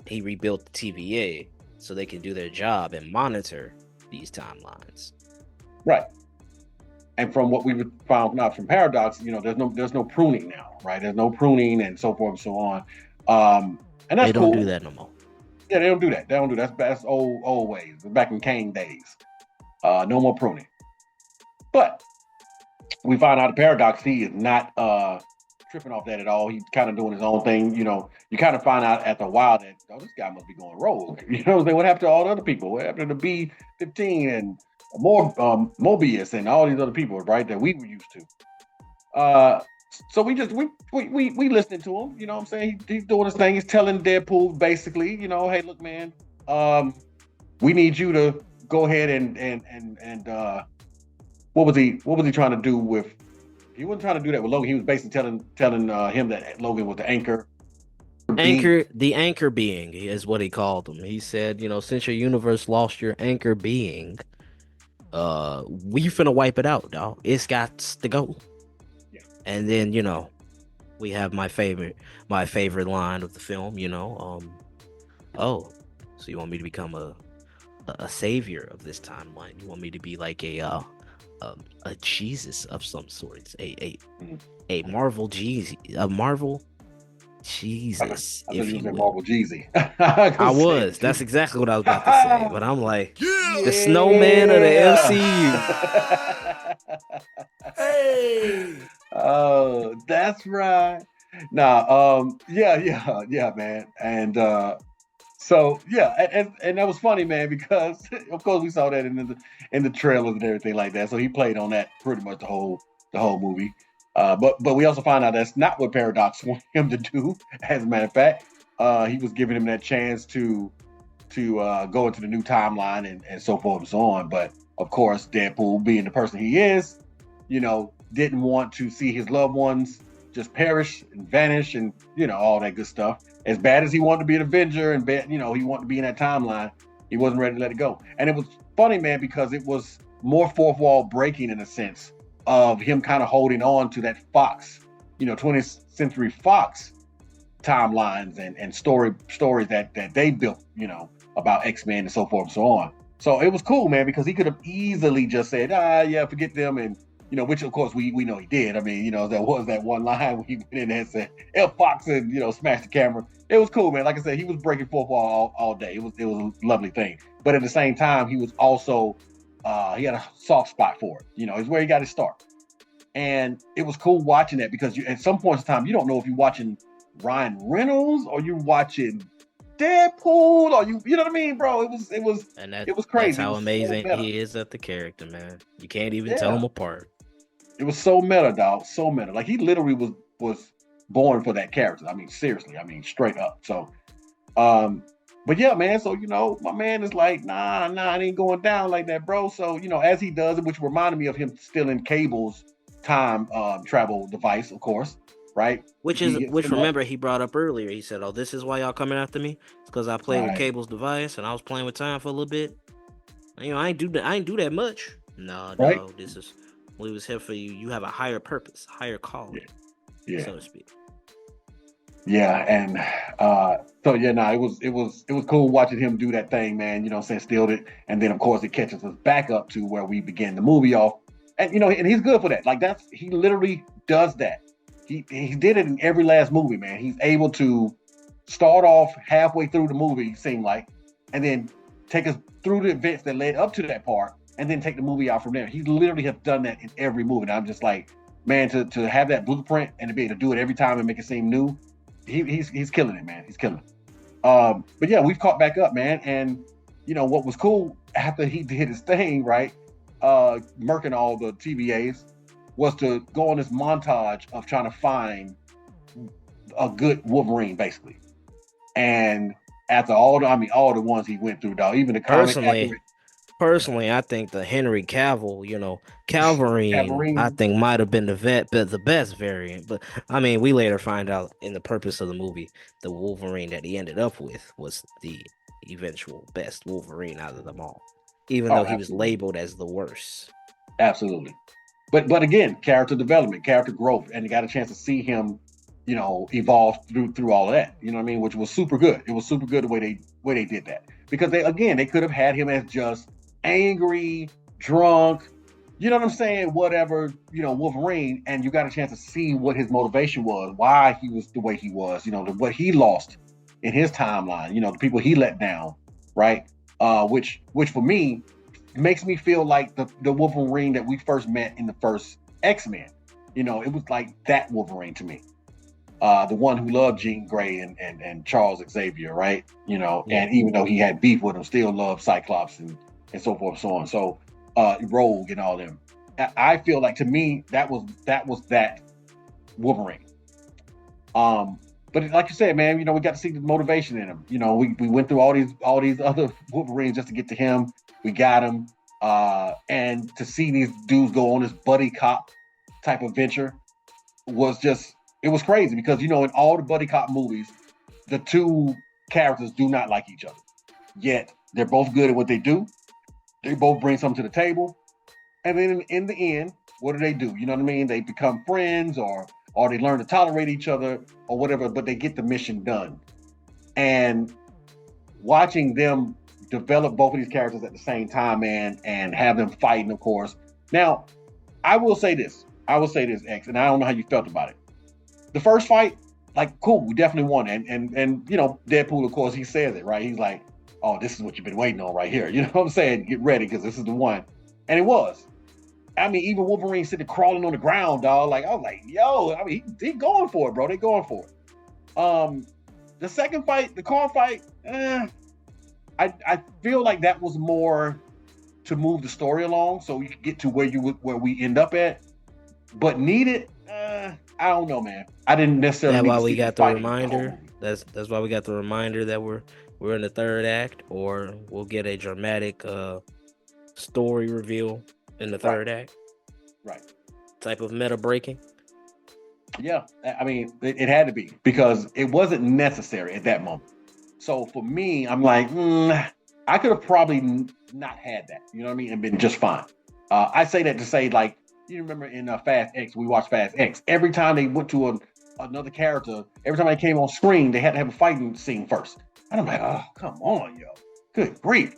he rebuilt the TVA so they can do their job and monitor these timelines. Right. And from what we found out from Paradox, there's no pruning now, right? There's no pruning and so forth and so on. And that's they don't cool. do that no more. Yeah, they don't do that. That's old ways. Back in Kane days. No more pruning. But we found out Paradox, he is not tripping off that at all. He's kind of doing his own thing. You kind of find out after a while that, this guy must be going rogue. You know what I'm saying? What happened to all the other people? What happened to B-15 and more Mobius and all these other people, right, that we were used to? So we listening to him. You know what I'm saying? He's doing his thing. He's telling Deadpool basically, hey, look, man, we need you to go ahead and what was he trying to do with? He wasn't trying to do that with Logan. He was basically telling him that Logan was the anchor. The anchor being is what he called him. He said, since your universe lost your anchor being, we finna wipe it out, dog. It's got to go. Yeah. And then, we have my favorite line of the film, oh, so you want me to become a savior of this timeline? You want me to be like a Jesus of some sort, a Marvel Jesus, a Marvel Jesus, I thought if you you said will. Marvel Jeezy. I was. That's exactly what I was about to say. But I'm like, the snowman of the MCU. Hey. Oh, that's right. Nah, yeah, man. And so yeah, and that was funny, man, because of course we saw that in the trailers and everything like that. So he played on that pretty much the whole movie. But we also find out that's not what Paradox wanted him to do. As a matter of fact, he was giving him that chance to go into the new timeline and so forth and so on. But of course, Deadpool, being the person he is, didn't want to see his loved ones just perish and vanish and all that good stuff. As bad as he wanted to be an Avenger and he wanted to be in that timeline, he wasn't ready to let it go. And it was funny, man, because it was more fourth wall breaking in a sense of him kind of holding on to that Fox, 20th Century Fox timelines and stories that they built, about X-Men and so forth and so on. So it was cool, man, because he could have easily just said, yeah, forget them, and which of course we know he did. I mean, there was that one line when he went in there and said F Fox and smashed the camera. It was cool, man. Like I said, he was breaking fourth wall all day. It was a lovely thing. But at the same time, he was also he had a soft spot for it. It's where he got his start. And it was cool watching that because at some points in time, you don't know if you're watching Ryan Reynolds or you're watching Deadpool or you know what I mean, bro? It was crazy. That's how was amazing so he is at the character, man. You can't even tell him apart. It was so meta, dog. So meta. Like he literally was born for that character. I mean, seriously. I mean, straight up. So, but yeah, man. So my man is like, nah, it ain't going down like that, bro. So as he does it, which reminded me of him stealing Cable's time travel device, of course, right? Which remember he brought up earlier. He said, "Oh, this is why y'all coming after me? It's because I played with Cable's device and I was playing with time for a little bit. I ain't do that much. No, right? This is we was here for you. You have a higher purpose, higher calling, so to speak." Yeah, and so it was cool watching him do that thing, man. Stealed it, and then of course it catches us back up to where we began the movie off, and and he's good for that. Like he literally does that. He did it in every last movie, man. He's able to start off halfway through the movie, it seemed like, and then take us through the events that led up to that part, and then take the movie out from there. He literally has done that in every movie. And I'm just like, man, to have that blueprint and to be able to do it every time and make it seem new, he's killing it, man. He's killing it. But yeah, we've caught back up, man. And what was cool after he did his thing, right? Murking all the TVAs, was to go on this montage of trying to find a good Wolverine, basically. And after all the ones he went through, dog, even the Personally, I think the Henry Cavill, Calverine, I think might have been the best variant. But I mean, we later find out in the purpose of the movie, the Wolverine that he ended up with was the eventual best Wolverine out of them all, even though he was labeled as the worst. Absolutely. But again, character development, character growth, and you got a chance to see him, evolve through all of that. You know what I mean? Which was super good. It was super good the way they did that, because they could have had him as just angry, drunk, you know what I'm saying? Whatever, Wolverine, and you got a chance to see what his motivation was, why he was the way he was, what he lost in his timeline, the people he let down, right? Which for me makes me feel like the Wolverine that we first met in the first X-Men. It was like that Wolverine to me. The one who loved Jean Grey and Charles Xavier, right? And even though he had beef with him, still loved Cyclops and so forth and so on. So Rogue and all them. I feel like, to me, that was that Wolverine. But like you said, man, we got to see the motivation in him. We went through all these other Wolverines just to get to him. We got him, and to see these dudes go on this buddy cop type of venture was it was crazy, because in all the buddy cop movies, the two characters do not like each other. Yet they're both good at what they do. They both bring something to the table, and then in the end, what do? You know what I mean? They become friends, or they learn to tolerate each other, or whatever. But they get the mission done. And watching them develop both of these characters at the same time, man, and have them fighting, of course. Now, I will say this, X, and I don't know how you felt about it. The first fight, like, cool, we definitely won. And you know, Deadpool, of course, he says it, right? He's like, oh, this is what you've been waiting on right here. You know what I'm saying? Get ready, because this is the one. And it was. I mean, even Wolverine sitting crawling on the ground, dog. Like, I was like, yo, I mean, he going for it, bro. They going for it. The second fight, the car fight, I feel like that was more to move the story along so we could get to where we end up at. But needed, I don't know, man. I didn't necessarily. That's need why to we see got them the fighting reminder. whole That's why we got the reminder that we're in the third act, or we'll get a dramatic story reveal in the third act. Right. Type of meta breaking. Yeah, I mean, it had to be, because it wasn't necessary at that moment. So for me, I'm like, I could have probably not had that, you know what I mean, and been just fine. I say that to say, like, you remember in Fast X, we watched Fast X. Every time they went to another character, every time they came on screen, they had to have a fighting scene first. And I'm like, oh, come on, yo, good grief.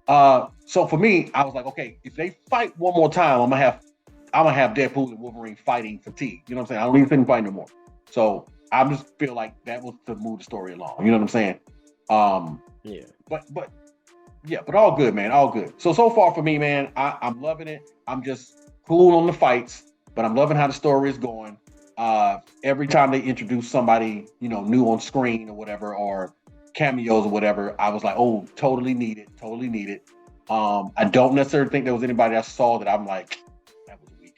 So for me, I was like, okay, if they fight one more time, I'm gonna have Deadpool and Wolverine fighting fatigue. You know what I'm saying? I don't need them fighting no more. So I just feel like that was to move the story along. You know what I'm saying? Yeah. But all good, man. All good. So far for me, man, I'm loving it. I'm just cool on the fights, but I'm loving how the story is going. Every time they introduce somebody, you know, new on screen or whatever, or cameos or whatever, I was like, oh, totally needed. I don't necessarily think there was anybody I saw that I'm like, that was weak.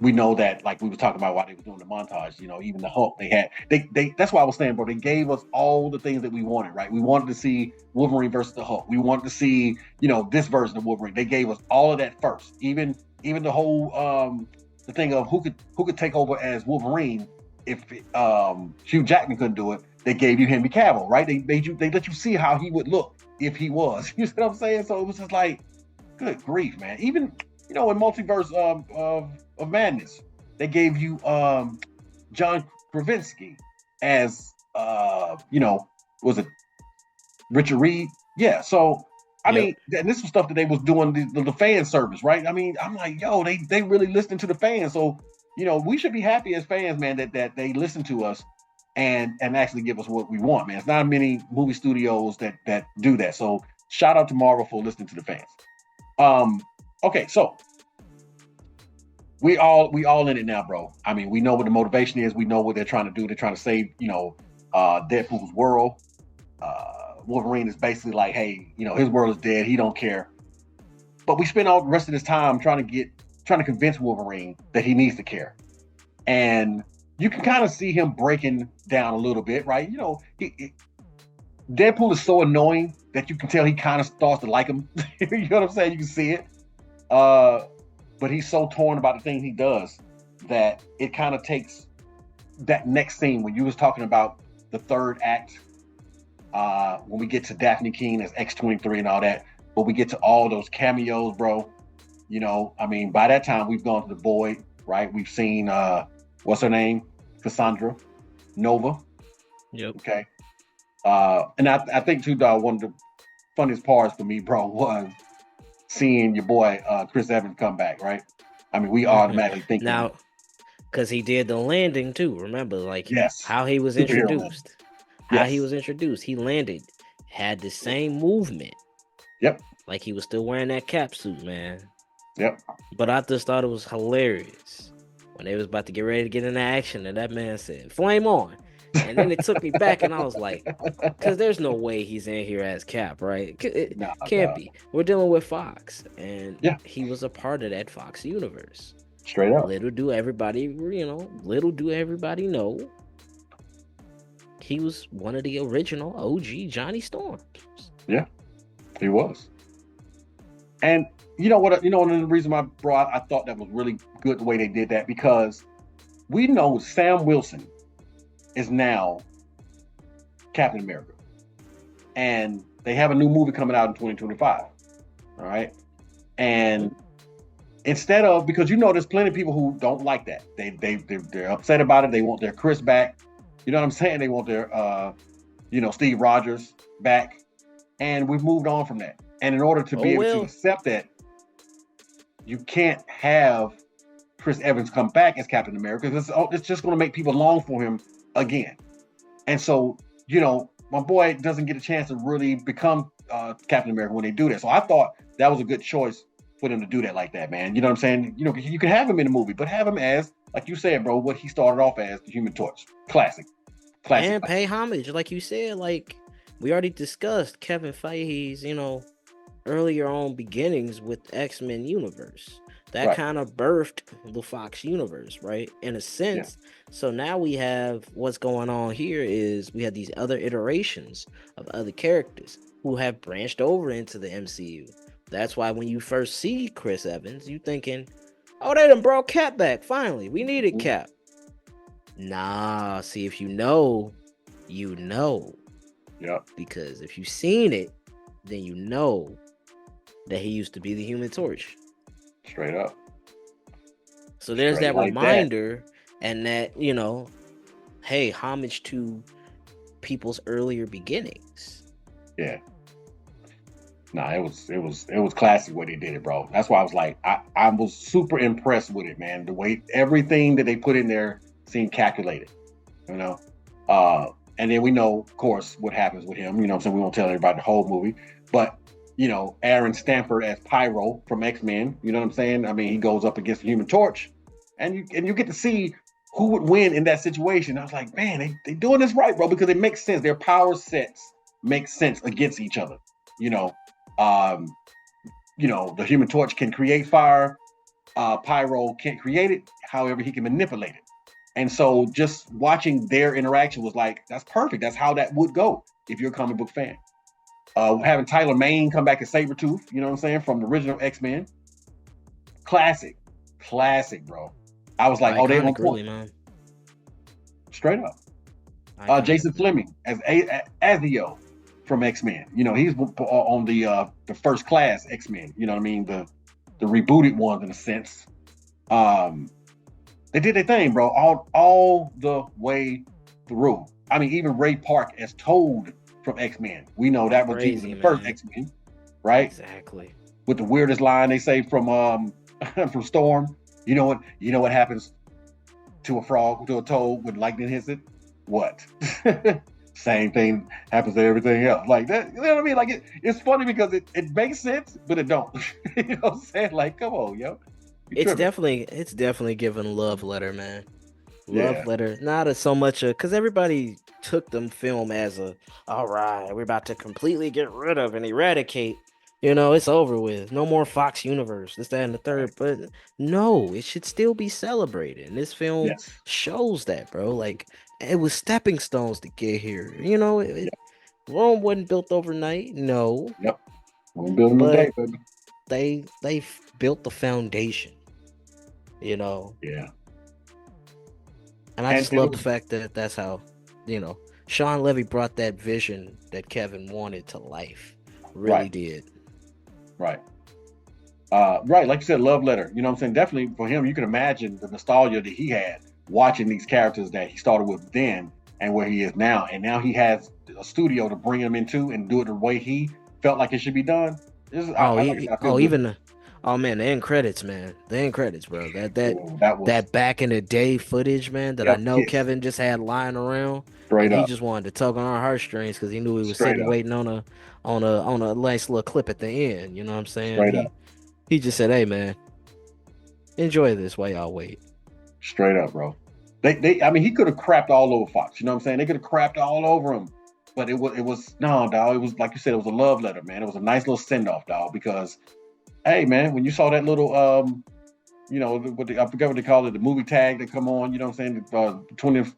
We know that, like we were talking about while they were doing the montage, you know, even the Hulk they that's why I was saying, bro, they gave us all the things that we wanted, right? We wanted to see Wolverine versus the Hulk. We wanted to see, you know, this version of Wolverine. They gave us all of that first. Even the whole the thing of who could take over as Wolverine if Hugh Jackman couldn't do it. They gave you Henry Cavill, right? They let you see how he would look if he was. You see what I'm saying? So it was just like, good grief, man. Even, you know, in Multiverse of Madness, they gave you John Krasinski as you know, was it Richard Reed? Yeah. So I mean, and this was stuff that they was doing the fan service, right? I mean, I'm like, yo, they really listening to the fans. So, you know, we should be happy as fans, man, that they listen to us and actually give us what we want, man. It's not many movie studios that do that. So shout out to Marvel for listening to the fans. Okay, so we all in it now, bro. I mean, we know what the motivation is. We know what they're trying to do. They're trying to save, you know, Deadpool's world. Wolverine is basically like, hey, you know, his world is dead. He don't care. But we spend all the rest of this time trying to convince Wolverine that he needs to care. And you can kind of see him breaking down a little bit, right? You know, Deadpool is so annoying that you can tell he kind of starts to like him. You know what I'm saying? You can see it. But he's so torn about the things he does that it kind of takes that next scene when you was talking about the third act, when we get to Daphne King as X-23 and all that, but we get to all those cameos, bro. You know, I mean, by that time we've gone to the Void, right? We've seen what's her name? Cassandra Nova. Yep. Okay. And I think too, dog, one of the funniest parts for me, bro, was seeing your boy Chris Evans come back, right? I mean, we automatically think now, because he did the landing too. Remember, like, yes, how he was superhero introduced. He landed, had the same movement. Yep. Like he was still wearing that cap suit, man. Yep. But I just thought it was hilarious when they was about to get ready to get into action, and that man said, "Flame on." And then it took me back, and I was like, because there's no way he's in here as Cap, right? It can't be. We're dealing with Fox, and he was a part of that Fox universe. Straight up. Little do everybody know, he was one of the original OG Johnny Storms. Yeah, he was. And you know what? You know, the reason why, bro, I thought that was really good the way they did that, because we know Sam Wilson is now Captain America, and they have a new movie coming out in 2025. All right, and instead of, because you know there's plenty of people who don't like that, they're upset about it. They want their Chris back. You know what I'm saying? They want their Steve Rogers back, and we've moved on from that. And in order to be able to accept that, you can't have Chris Evans come back as Captain America, because it's just going to make people long for him again. And so, my boy doesn't get a chance to really become Captain America when they do that. So I thought that was a good choice for them to do that like that, man. You know what I'm saying? You can have him in the movie, but have him as, like you said, bro, what he started off as, the Human Torch. Classic. And pay homage, like you said, like we already discussed Kevin Feige's, earlier on beginnings with X-Men universe. That Right. kind of birthed the Fox universe, right? In a sense. So now we have what's going on here is we have these other iterations of other characters who have branched over into the MCU. That's why when you first see Chris Evans, you thinking, oh, they done brought Cap back. Finally, we needed Cap. Nah, see, if you know, you know. Yeah. Because if you've seen it, then you know that he used to be the Human Torch. Straight up. So there's Straight that like reminder, and that, hey, homage to people's earlier beginnings. Yeah. Nah, it was classic way they did it, bro. That's why I was like, I was super impressed with it, man. The way everything that they put in there seemed calculated, and then we know, of course, what happens with him. You know what I'm saying? We won't tell everybody the whole movie, but Aaron Stanford as Pyro from X-Men. You know what I'm saying? I mean, he goes up against the Human Torch, and you get to see who would win in that situation. I was like, man, they doing this right, bro, because it makes sense. Their power sets make sense against each other. The Human Torch can create fire. Pyro can't create it. However, he can manipulate it. And so just watching their interaction was like, that's perfect. That's how that would go if you're a comic book fan. Having Tyler Mane come back as Sabretooth, you know what I'm saying, from the original X-Men. Classic, bro. I was like, they on point. Man. Straight up. Jason Fleming as Azio from X-Men. He's on the first class X-Men. You know what I mean? The rebooted ones in a sense. They did their thing, bro, all the way through. I mean, even Ray Park as Toad from X-Men. We know that was Crazy, the first X-Men, right? Exactly. With the weirdest line they say from from Storm. You know what happens to a frog, to a toad when lightning hits it? What? Same thing happens to everything else. Like that, you know what I mean? Like it's funny because it makes sense, but it don't. You know what I'm saying? Like, come on, yo. It's definitely giving a love letter, man. Love letter, not as so much because everybody took them film as all right, we're about to completely get rid of and eradicate. It's over with. No more Fox Universe. This, that, and the third. But no, it should still be celebrated. And this film shows that, bro. Like, it was stepping stones to get here. Rome wasn't built overnight. No. Yep. We're building a day, baby. They built the foundation. Yeah. And I just love the fact that that's how, Sean Levy brought that vision that Kevin wanted to life. Really did. Right. Right. Like you said, love letter. You know what I'm saying? Definitely for him, you can imagine the nostalgia that he had watching these characters that he started with then and where he is now. And now he has a studio to bring them into and do it the way he felt like it should be done. Man, the end credits, man. The end credits, bro. That back in the day footage, man, that I know Kevin just had lying around. He just wanted to tug on our heartstrings because he knew he was sitting waiting on a nice little clip at the end. You know what I'm saying? He just said, "Hey, man, enjoy this while y'all wait." Straight up, bro. I mean, he could have crapped all over Fox. You know what I'm saying? They could have crapped all over him. But it was no, dog. It was like you said, it was a love letter, man. It was a nice little send off, dog. Because, hey, man, when you saw that little, I forgot what they call it, the movie tag that come on. You know what I'm saying? The 20th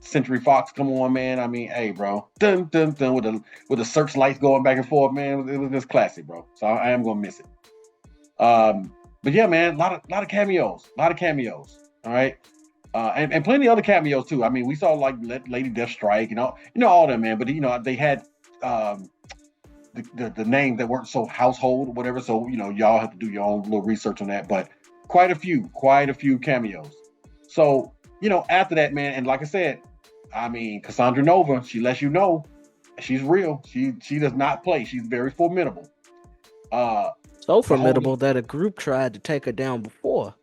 Century Fox come on, man. I mean, hey, bro, dun dun dun with the searchlights going back and forth, man. It was just classic, bro. So I am gonna miss it. But yeah, man, a lot of cameos, All right. And plenty of other cameos too. I mean, we saw like Lady Deathstrike and all them, man. But they had the names that weren't so household or whatever. So y'all have to do your own little research on that. But quite a few cameos. So after that, man, and like I said, I mean, Cassandra Nova, she lets you know she's real. She does not play. She's very formidable. So formidable that a group tried to take her down before.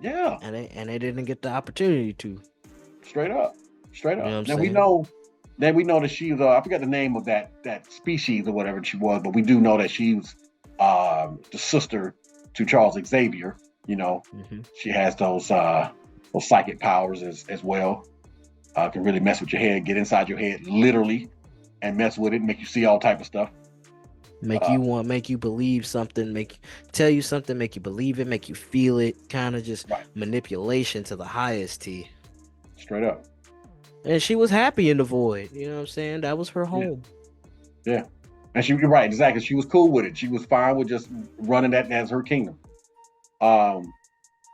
Yeah. And they didn't get the opportunity to. Straight up. Straight You know what up. I'm Now we saying? know. Then we know that she's. I forgot the name of that species or whatever she was, but we do know that she was the sister to Charles Xavier. You know, Hmm. she has those psychic powers as well. Can really mess with your head, get inside your head, literally, and mess with it, make you see all type of stuff. Uh, Make you believe something, tell you something, make you believe it, make you feel it, kind of just right, manipulation to the highest T. straight up. And she was happy in the void. You know what I'm saying? That was her Yeah, home. yeah. And you're right, exactly. She was cool with it. She was fine with just running that as her kingdom. Um,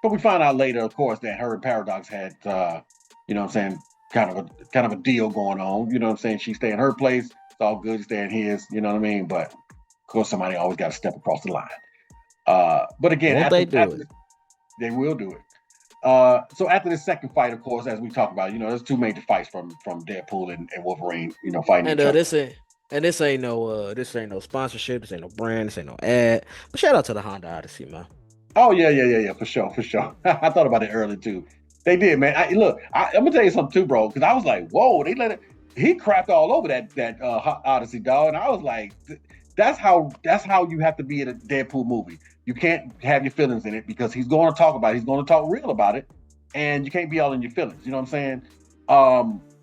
but we find out later, of course, that her and Paradox had, you know what I'm saying, kind of a deal going on. You know what I'm saying? She stay in her place. It's all good. You stay in his. You know what I mean? But of course, somebody always got to step across the line. But again, Won't they do it? they will do it. So after the second fight, of course, as we talked about, there's two major fights from Deadpool and Wolverine, fighting And each other. this ain't no sponsorship, this ain't no brand, this ain't no ad. But shout out to the Honda Odyssey, man. Oh yeah, for sure. I thought about it earlier too. They did, man. I'm gonna tell you something too, bro, because I was like, whoa, they let it. He crapped all over that Odyssey, dog, and I was like, that's how you have to be in a Deadpool movie. You can't have your feelings in it because he's going to talk about it. He's going to talk real about it, and you can't be all in your feelings. You know what I'm saying?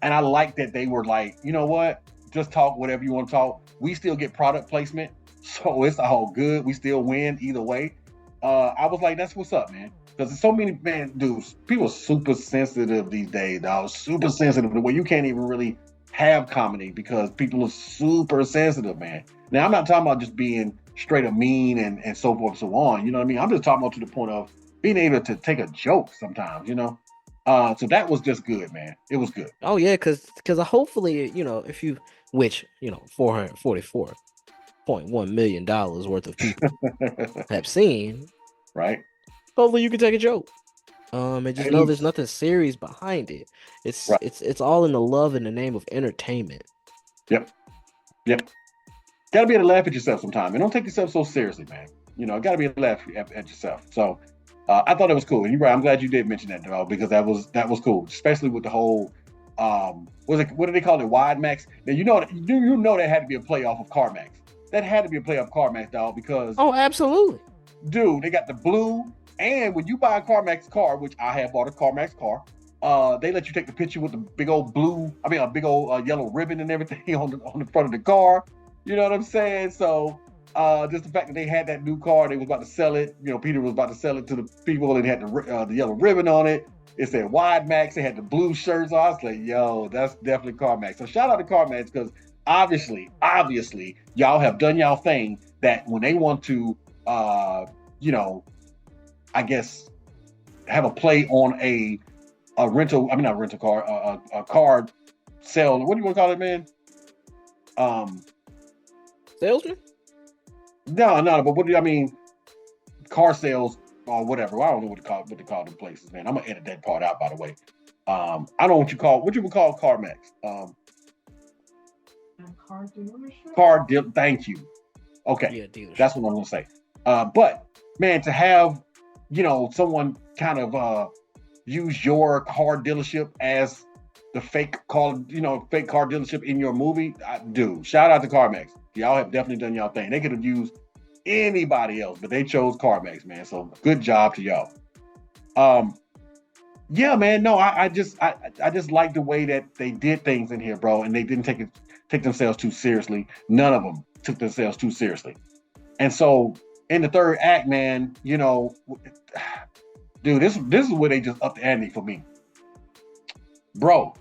And I like that they were like, you know what? Just talk whatever you want to talk. We still get product placement, so it's all good. We still win either way. I was like, that's what's up, man. Because there's so many dudes. People are super sensitive these days, dog. Super sensitive the way you can't even really have comedy because people are super sensitive, man. Now I'm not talking about just being straight up mean and so forth and so on. You know what I mean? I'm just talking about to the point of being able to take a joke sometimes, So that was just good, man. It was good. Oh yeah, because hopefully, if you $444.1 million worth of people have seen, Right? hopefully you can take a joke. And just know Hey, there's nothing serious behind it. right. It's all in the love in the name of entertainment. Yep. Yep. Got to be able to laugh at yourself sometime, and don't take yourself so seriously, man. Got to be able to laugh at yourself. So I thought it was cool, and you're right. I'm glad you did mention that, though, because that was cool, especially with the whole what do they call it, Wide Max? Now you know that had to be a play off of CarMax. That had to be a play off CarMax, dog, because Oh, absolutely. dude, they got the blue, and when you buy a CarMax car, which I have bought a CarMax car, they let you take the picture with the big old a big old yellow ribbon and everything on the front of the car. You know what I'm saying? So just the fact that they had that new car, they was about to sell it. Peter was about to sell it to the people, and it had the yellow ribbon on it. It said Wide Max. They had the blue shirts on. I was like, yo, that's definitely CarMax. So shout out to CarMax because obviously, y'all have done y'all thing that when they want to, I guess, have a play on a rental. I mean, not a rental car, a car sale. What do you want to call it, man? Salesman? No, but what do I mean? Car sales or whatever. Well, I don't know what they call them places, man. I'm gonna edit that part out, by the way. I don't know what you would call CarMax. Car dealership. Thank you. Okay, Yeah, dealership. that's what I'm gonna say. But man, to have someone kind of use your car dealership as the fake car dealership in your movie, dude, shout out to CarMax. Y'all have definitely done y'all thing. They could have used anybody else, but they chose CarMax, man. So good job to y'all. Yeah, man. No, I just like the way that they did things in here, bro, and they didn't take themselves too seriously. None of them took themselves too seriously. And so in the third act, man, dude, this is where they just upped the ante for me, bro.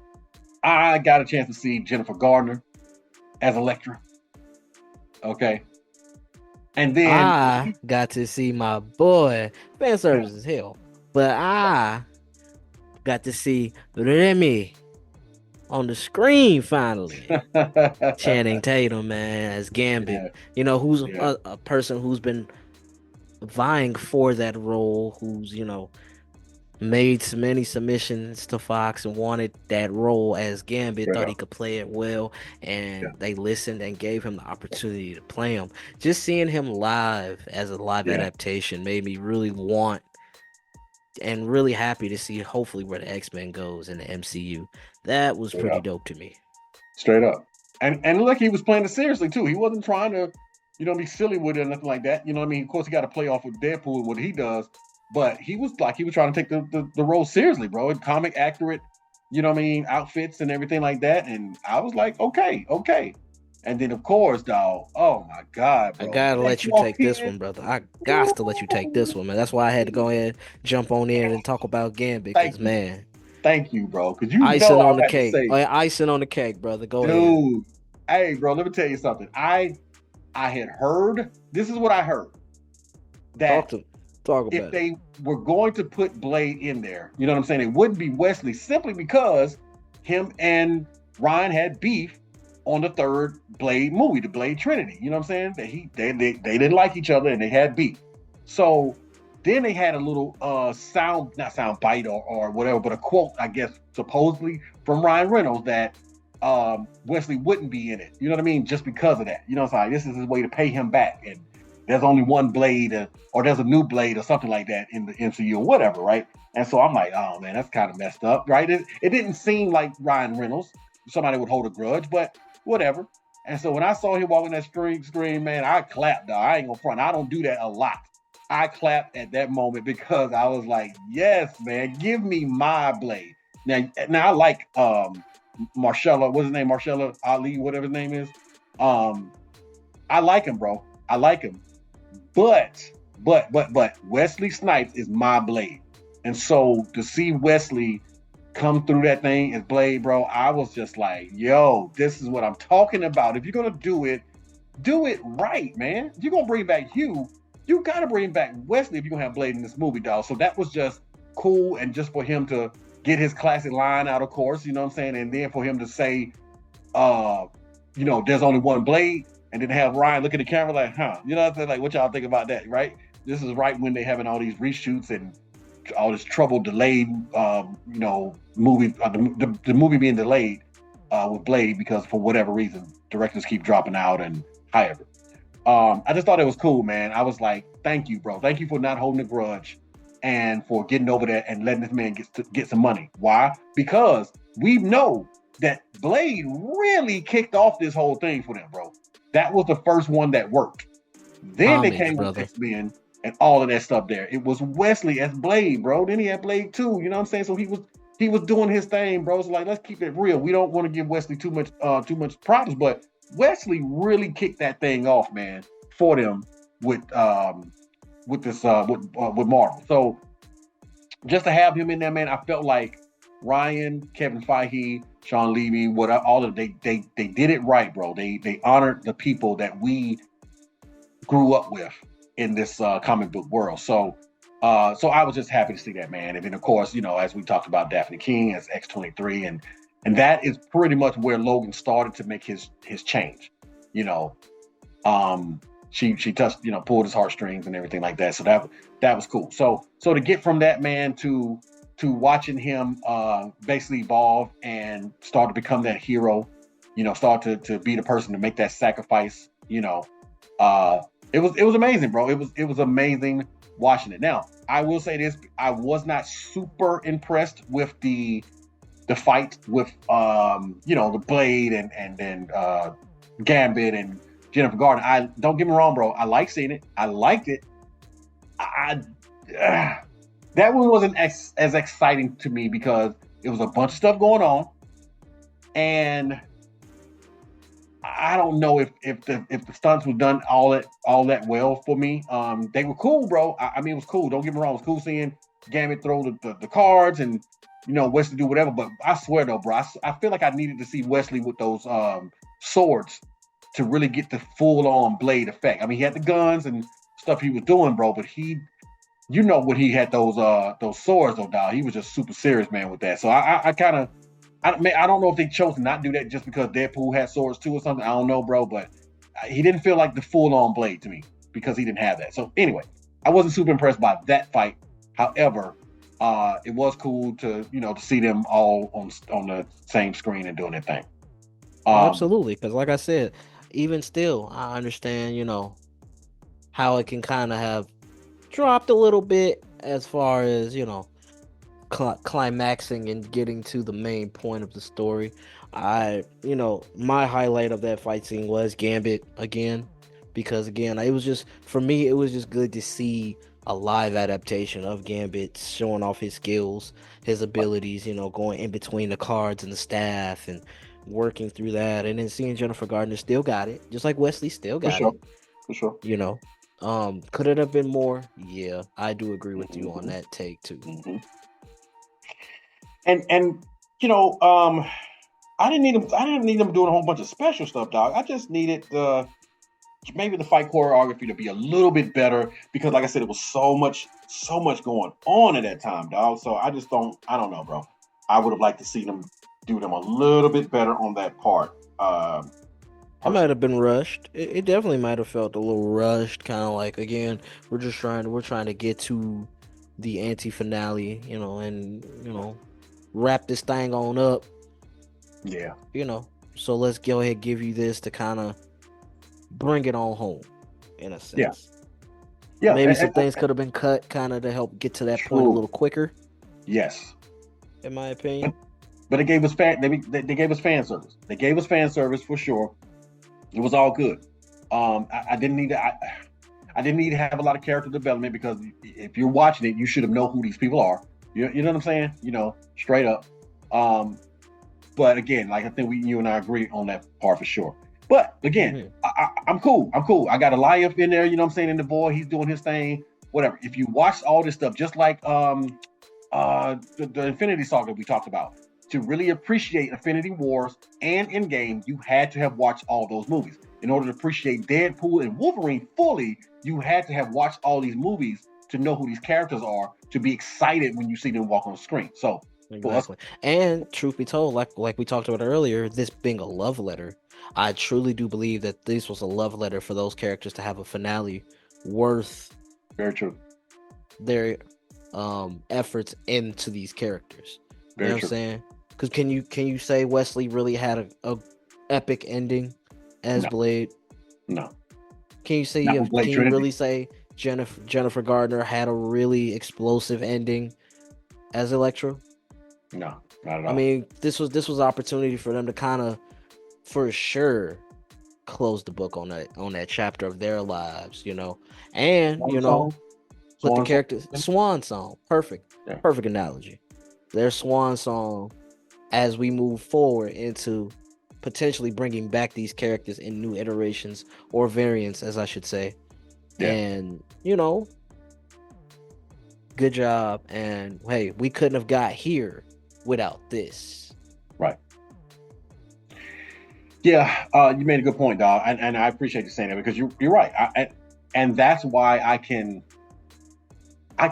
I got a chance to see Jennifer Gardner as Elektra. Okay. And then I got to see my boy. Fan service is hell. But I got to see Remy on the screen finally. Channing Tatum, man, as Gambit. Who's a person who's been vying for that role, who's, made so many submissions to Fox and wanted that role as Gambit, thought he could play it well, and they listened and gave him the opportunity to play him. Just seeing him live as a live adaptation made me really want and really happy to see hopefully where the X-Men goes in the MCU. That was pretty dope to me. Straight up. And look, he was playing it seriously too. He wasn't trying to, be silly with it or nothing like that. You know what I mean? Of course, he got to play off with Deadpool what he does, but he was trying to take the role seriously, bro. And comic accurate, outfits and everything like that. And I was like, okay. And then of course, dog, oh my God, bro. I gotta let you take this one, brother. I got to let you take this one, man. That's why I had to go ahead, jump on in and talk about Gambit, because man. Thank you, bro. Because icing on the cake. Icing on the cake, brother. Go ahead. Dude, hey, bro, let me tell you something. I had heard, this is what I heard. That talk about if they were going to put Blade in there, you know what I'm saying? It wouldn't be Wesley simply because him and Ryan had beef on the third Blade movie, the Blade Trinity. You know what I'm saying? They didn't like each other and they had beef. So then they had a little not sound bite or whatever, but a quote, I guess, supposedly from Ryan Reynolds that Wesley wouldn't be in it. You know what I mean? Just because of that. You know, it's like, this is his way to pay him back. And there's only one Blade or there's a new Blade or something like that in the MCU or whatever, right? And so I'm like, oh man, that's kind of messed up, right? It didn't seem like Ryan Reynolds, somebody would hold a grudge, but whatever. And so when I saw him walking that screen, man, I clapped, dog. I ain't gonna front. I don't do that a lot. I clapped at that moment because I was like, yes, man, give me my Blade. Now I like Marcella, what's his name? Marcella Ali, whatever his name is. I like him, bro. I like him. But Wesley Snipes is my Blade. And so to see Wesley come through that thing as Blade, bro, I was just like, yo, this is what I'm talking about. If you're gonna do it right, man. If you're gonna bring back Hugh, you gotta bring back Wesley if you're gonna have Blade in this movie, dog. So that was just cool, and just for him to get his classic line out, of course, you know what I'm saying, and then for him to say, there's only one Blade, and then have Ryan look at the camera like, huh, you know what I'm saying, like, what y'all think about that, right? This is right when they having all these reshoots and all this trouble, delayed, movie, the movie being delayed with Blade because for whatever reason directors keep dropping out and however. I just thought it was cool, man. I was like, thank you, bro. Thank you for not holding a grudge and for getting over there and letting this man get some money. Why? Because we know that Blade really kicked off this whole thing for them, bro. That was the first one that worked. Then they came with X-Men and all of that stuff there. It was Wesley as Blade, bro. Then he had Blade 2, you know what I'm saying? So he was doing his thing, bro. So like, let's keep it real. We don't want to give Wesley too much props, but Wesley really kicked that thing off, man, for them with Marvel. So just to have him in there, man, I felt like Ryan, Kevin Feige, Sean Levy, all of they did it right, bro. They honored the people that we grew up with in this comic book world. So I was just happy to see that, man. And then of course, as we talked about Daphne King as X-23, and that is pretty much where Logan started to make his change. She touched, pulled his heartstrings and everything like that. So that was cool. So to get from that, man, to watching him basically evolve and start to become that hero, start to be the person to make that sacrifice, it was amazing, bro. It was amazing watching it. Now, I will say this, I was not super impressed with the fight with the Blade and then Gambit and Jennifer Garner. Don't get me wrong, bro. I like seeing it. I liked it. That one wasn't as exciting to me because it was a bunch of stuff going on, and I don't know if the stunts were done all that well for me. They were cool, bro. I mean, it was cool. Don't get me wrong. It was cool seeing Gambit throw the cards and Wesley do whatever. But I swear though, bro, I feel like I needed to see Wesley with those swords to really get the full on Blade effect. I mean, he had the guns and stuff he was doing, bro, but when he had those swords though, dog, he was just super serious, man, with that. So I don't know if they chose to not do that just because Deadpool had swords too or something. I don't know, bro, but he didn't feel like the full on Blade to me because he didn't have that. So anyway, I wasn't super impressed by that fight. However, it was cool to to see them all on the same screen and doing their thing. Absolutely, because like I said, even still, I understand how it can kind of have dropped a little bit as far as climaxing and getting to the main point of the story, my highlight of that fight scene was Gambit again, because again, it was just for me, it was just good to see a live adaptation of Gambit showing off his skills, his abilities, going in between the cards and the staff and working through that, and then seeing Jennifer Gardner still got it, just like Wesley still For got sure. it. For sure. Could it have been more? Yeah, I do agree with you on Mhm. that take too. Mhm. And I didn't need them. I didn't need them doing a whole bunch of special stuff, dog. I just needed maybe the fight choreography to be a little bit better because, like I said, it was so much going on at that time, dog. So I don't know, bro. I would have liked to see them do them a little bit better on that part. It might have been rushed. It definitely might have felt a little rushed, kind of like again, we're trying to get to the anti-finale, and wrap this thing on up, Yeah. So let's go ahead and give you this to kind of bring it on home, in a sense. Yeah. Maybe some things could have been cut, kind of to help get to that point a little quicker. Yes. In my opinion. But it gave us they gave us fan service. They gave us fan service for sure. It was all good. I didn't need to. I didn't need to have a lot of character development because if you're watching it, you should have known who these people are. You know what I'm saying? Straight up. But again, like I think you and I agree on that part for sure. But again, I'm cool. I got Eliav in there. You know what I'm saying? In the void, he's doing his thing. Whatever. If you watch all this stuff, just like the Infinity Saga we talked about, to really appreciate Infinity Wars and Endgame, you had to have watched all those movies. In order to appreciate Deadpool and Wolverine fully, you had to have watched all these movies to know who these characters are, to be excited when you see them walk on the screen. So, exactly. And truth be told, like we talked about earlier, this being a love letter, I truly do believe that this was a love letter for those characters to have a finale worth very true their efforts into these characters. Very what I'm saying? Because can you say Wesley really had a epic ending as Blade? No. Can you really say Jennifer Gardner had a really explosive ending as Electro? No, not at all. I mean, this was opportunity for them to kind of, for sure, close the book on that chapter of their lives, and with the characters, swan song, perfect analogy. Their swan song as we move forward into potentially bringing back these characters in new iterations or variants, as I should say. Yeah. And good job. And hey, we couldn't have got here without this. Right. Yeah, you made a good point, dog, and I appreciate you saying that because you're right, and that's why I can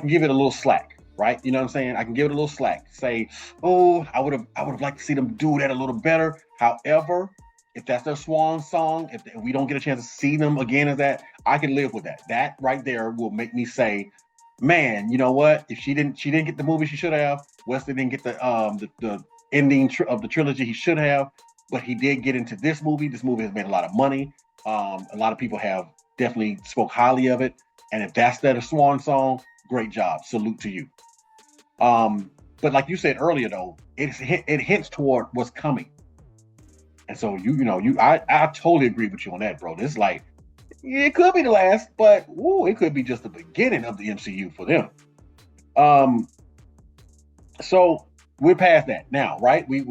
give it a little slack. Right, you know what I'm saying? I can give it a little slack. Say, oh, I would have liked to see them do that a little better. However, if that's their swan song, if we don't get a chance to see them again as that, I can live with that. That right there will make me say, man, you know what? If she didn't get the movie she should have. Wesley didn't get the ending of the trilogy he should have, but he did get into this movie. This movie has made a lot of money. A lot of people have definitely spoke highly of it. And if that's their swan song, great job. Salute to you. But like you said earlier, though, it hints toward what's coming, and so I totally agree with you on that, bro. This like it could be the last, but it could be just the beginning of the MCU for them. So we're past that now, right? We've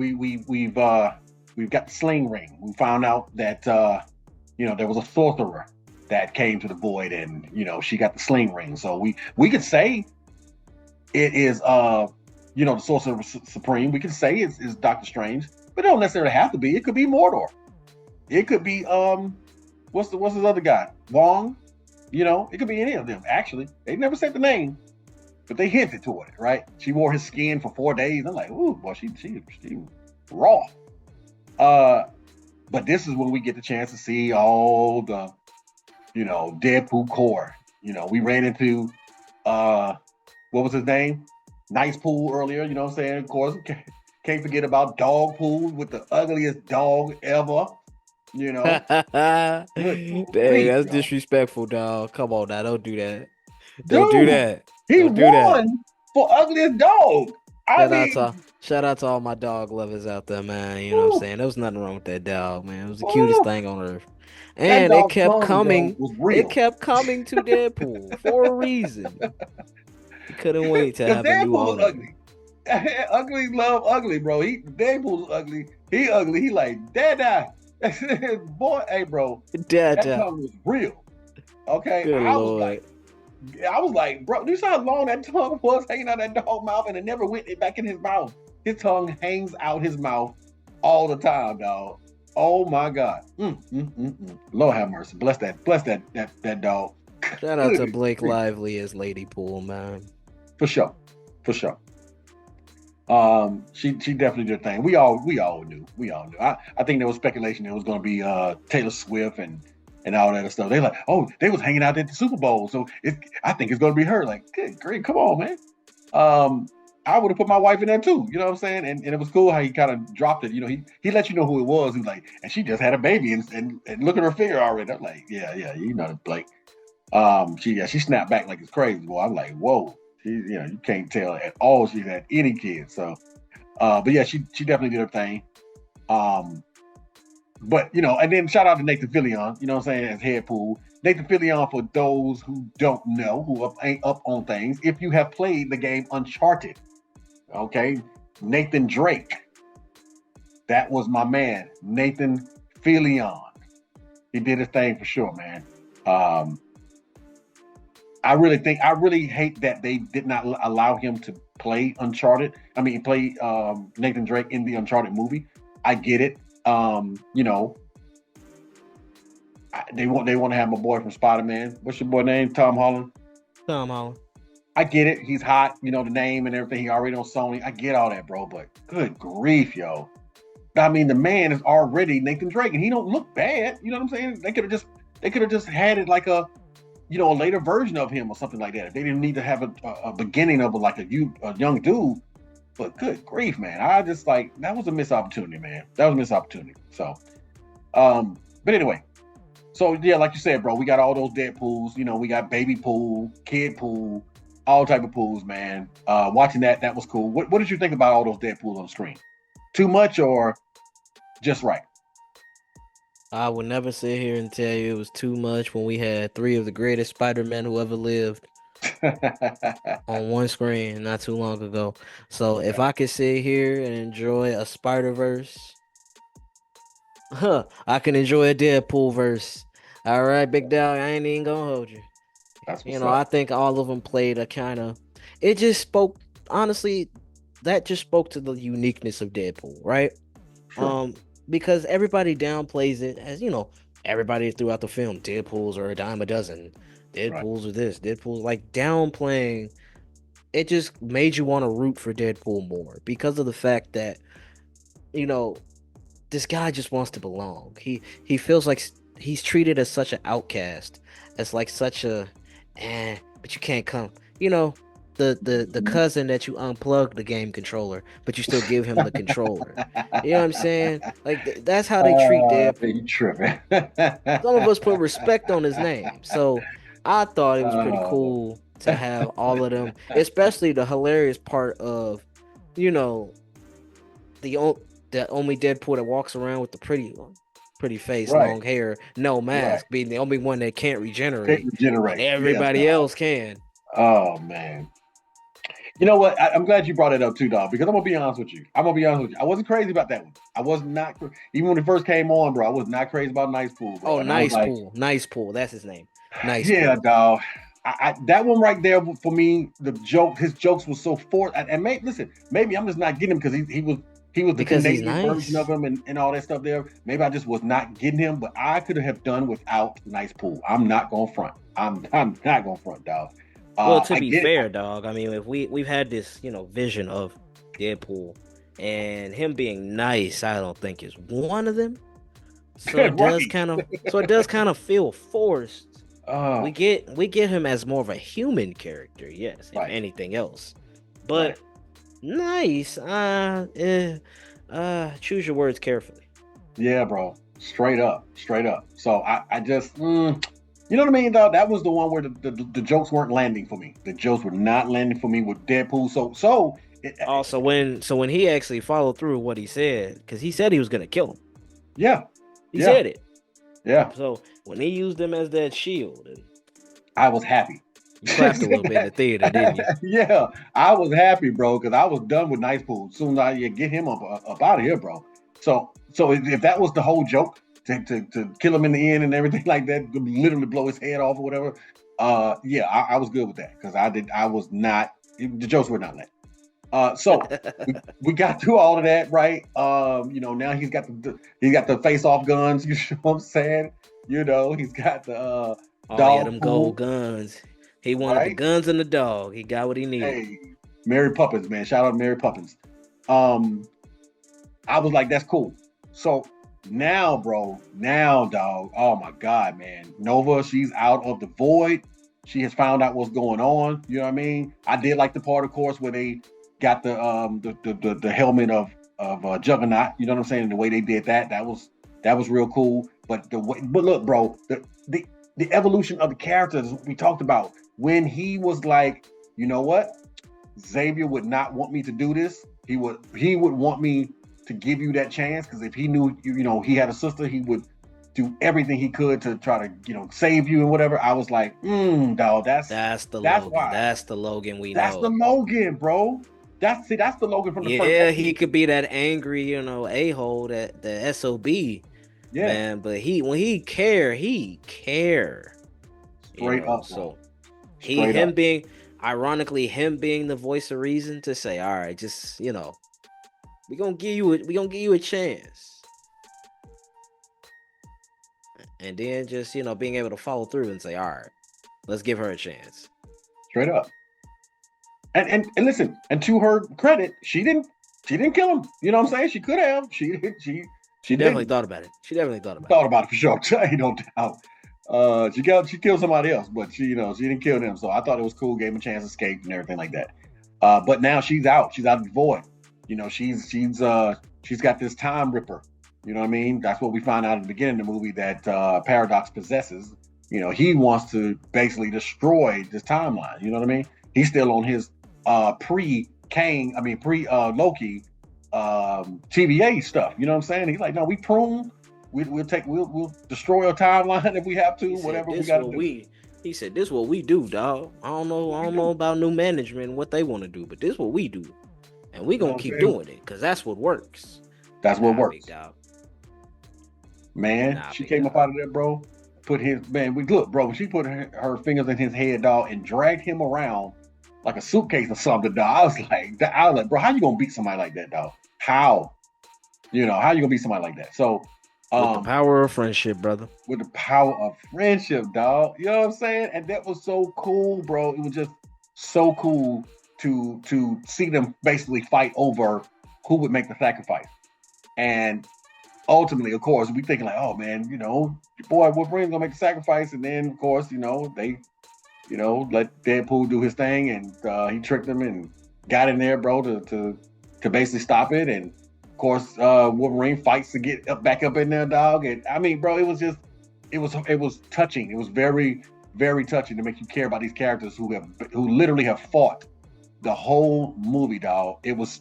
got the sling ring. We found out that there was a sorcerer that came to the void, and she got the sling ring. So we could say it is the Sorcerer Supreme. We can say it's Doctor Strange, but it don't necessarily have to be. It could be Mordor. It could be what's his other guy? Wong. It could be any of them. Actually, they never said the name, but they hinted toward it, right? She wore his skin for 4 days. I'm like, ooh, boy, she raw. But this is when we get the chance to see all the Deadpool core. We ran into what was his name? Nice Pool earlier, you know what I'm saying? Of course, can't forget about Dog Pool with the ugliest dog ever. Dang, that's disrespectful, dog. Come on now, don't do that. Don't do Dude, that. he Don't do that. won for ugliest dog. Shout out to all my dog lovers out there, man. You know what I'm Woo, saying? There was nothing wrong with that dog, man. It was the cutest woo, thing on earth. that And it dog's kept tongue, bro, coming. was It real. kept coming to Deadpool for a reason. He couldn't wait to Because have a new Deadpool was owner. ugly. Ugly love ugly, bro. Deadpool's ugly. He ugly. He like dada. Boy, hey, bro, that Dada. tongue was real. Okay, Good Lord. I was like, bro, you saw how long that tongue was hanging out that dog mouth, and it never went back in his mouth. His tongue hangs out his mouth all the time, dog. Oh my God. Lord have mercy. Bless that dog. Shout out to Blake Lively as Lady Pool, man. For sure. She definitely did a thing. We all knew. I think there was speculation it was going to be Taylor Swift and all that other stuff. They like, oh, they was hanging out at the Super Bowl, so I think it's going to be her. Like, good grief, come on, man. I would have put my wife in there too. You know what I'm saying? And it was cool how he kind of dropped it. You know, he let you know who it was. He was like, and she just had a baby and look at her figure already. I'm like, yeah, you know, Blake. She snapped back like it's crazy. Boy, I'm like, whoa. You can't tell at all she's had any kids. So, but yeah, she definitely did her thing. But and then shout out to Nathan Fillion, you know what I'm saying, as Deadpool. Nathan Fillion, for those who don't know, who ain't up on things, if you have played the game Uncharted, okay, Nathan Drake, that was my man, Nathan Fillion. He did his thing for sure, man. I really hate that they did not allow him to play Uncharted. I mean, play Nathan Drake in the Uncharted movie. I get it. They want to have my boy from Spider-Man. What's your boy name? Tom Holland. Tom Holland. I get it. He's hot. You know, the name and everything. He already on Sony. I get all that, bro. But good grief, yo. I mean, the man is already Nathan Drake, and he don't look bad. You know what I'm saying? They could have just had it like a later version of him or something like that. If they didn't need to have a beginning of a young dude. But good grief, man. I just that was a missed opportunity, man. That was a missed opportunity. So, but anyway. So yeah, like you said, bro, we got all those Deadpools. You know, we got baby pool, kid pool, all type of pools, man. Watching that was cool. What did you think about all those Deadpools on screen? Too much or just right? I would never sit here and tell you it was too much when we had 3 of the greatest Spider-Men who ever lived on one screen not too long ago. So if I could sit here and enjoy a Spider-Verse, I can enjoy a Deadpool verse. All right, Big Dog, I ain't even gonna hold you. That's what's up. I think all of them played a kind of. It just spoke, honestly, that just spoke to the uniqueness of Deadpool, right? Sure. Because everybody downplays it, as everybody throughout the film. Deadpools are a dime a dozen. Deadpools are this. Deadpool's downplaying. It just made you want to root for Deadpool more because of the fact that this guy just wants to belong. He feels like he's treated as such an outcast, as such a, but you can't come. The cousin that you unplug the game controller, but you still give him the controller. You know what I'm saying? That's how they treat Deadpool. You tripping. Some of us put respect on his name, so I thought it was pretty cool to have all of them, especially the hilarious part of, the only Deadpool that walks around with the pretty face, right. Long hair, no mask, right. Being the only one that can't regenerate. And everybody else can. Oh man. You know what? I'm glad you brought it up too, dog, because I'm gonna be honest with you. I wasn't crazy about that one. I was not, even when it first came on, bro. I was not crazy about Nice Pool, bro. Nice Pool. That's his name. Nice. Yeah, Pool. Dog. That one right there for me, his jokes was so forced. And maybe I'm just not getting him because he was the Canadian version of him and all that stuff there. Maybe I just was not getting him, but I could have done without Nice Pool. I'm not gonna front. I'm not gonna front, dog. Well, to be fair, dog, I mean, if we've had this, vision of Deadpool, and him being nice, I don't think is one of them. So it does kind of feel forced. We get him as more of a human character, yes, if anything else. But nice, choose your words carefully. Yeah, bro, straight up. So I just, You know what I mean, dog? That was the one where the jokes weren't landing for me. The jokes were not landing for me with Deadpool. Also, when he actually followed through with what he said, because he said he was gonna kill him. Yeah. He said it. Yeah. So when he used him as that shield, and I was happy. you clapped a little bit in the theater, didn't you? Yeah, I was happy, bro, because I was done with Nice Pool. Soon as I get him up out of here, bro. So if that was the whole joke to kill him in the end and everything like that, literally blow his head off or whatever, yeah, I was good with that because I was not. The jokes were not that. So we got through all of that, right? Now he's got the face off guns. You know what I'm saying? He's got the dog them gold guns. He wanted the guns and the dog. He got what he needed. Hey, Mary Poppins, man. Shout out to Mary Poppins. I was like, that's cool. So now, bro, dog. Oh my God, man. Nova, she's out of the void. She has found out what's going on. You know what I mean? I did like the part, of course, where they got the helmet of Juggernaut. You know what I'm saying? The way they did that was real cool. But look, bro, the evolution of the characters we talked about when he was like, you know what? Xavier would not want me to do this. He would want me to give you that chance because if he knew he had a sister, he would do everything he could to try to save you and whatever. I was like, dog, that's the Logan. Why. That's the Logan we know. That's the Logan, bro. That's the Logan from the first. Yeah, he could be that angry, a-hole, that the SOB. Yeah, man, but when he care. Straight up. So him being the voice of reason to say, all right, just we gonna give you a chance, and then just being able to follow through and say, all right, let's give her a chance. Straight up. And listen, and to her credit, she didn't kill him. You know what I'm saying? She could have. She definitely thought about it. She definitely thought about it for sure. Ain't no doubt. She killed somebody else, but she didn't kill them. So I thought it was cool. Gave him a chance to escape and everything like that. But now she's out. She's out of the void. She's got this time ripper. You know what I mean? That's what we find out at the beginning of the movie that Paradox possesses. He wants to basically destroy this timeline. You know what I mean? He's still on his pre-Loki TVA stuff. You know what I'm saying? He's like, no, we prune. We'll destroy a timeline if we have to. Whatever we got to do. He said, "This is what we do, dog. I don't know about new management and what they want to do, but this is what we do, and we gonna keep doing it because that's what works. That's what works, dog. Man, she came up out of there, bro. Look, bro. She put her fingers in his head, dog, and dragged him around like a suitcase or something, dog. I was like, bro, how you gonna beat somebody like that, dog? How? How you gonna beat somebody like that? So, with the power of friendship, brother. With the power of friendship, dog. You know what I'm saying? And that was so cool, bro. It was just so cool to see them basically fight over who would make the sacrifice. And ultimately, of course, we thinking like, oh man, your boy Wolverine's gonna make the sacrifice, and then of course, they let Deadpool do his thing, and he tricked them and got in there, bro, to basically stop it. And of course, Wolverine fights to get back up in there, dog. And I mean, bro, it was touching. It was very, very touching to make you care about these characters who literally have fought the whole movie, dog. It was a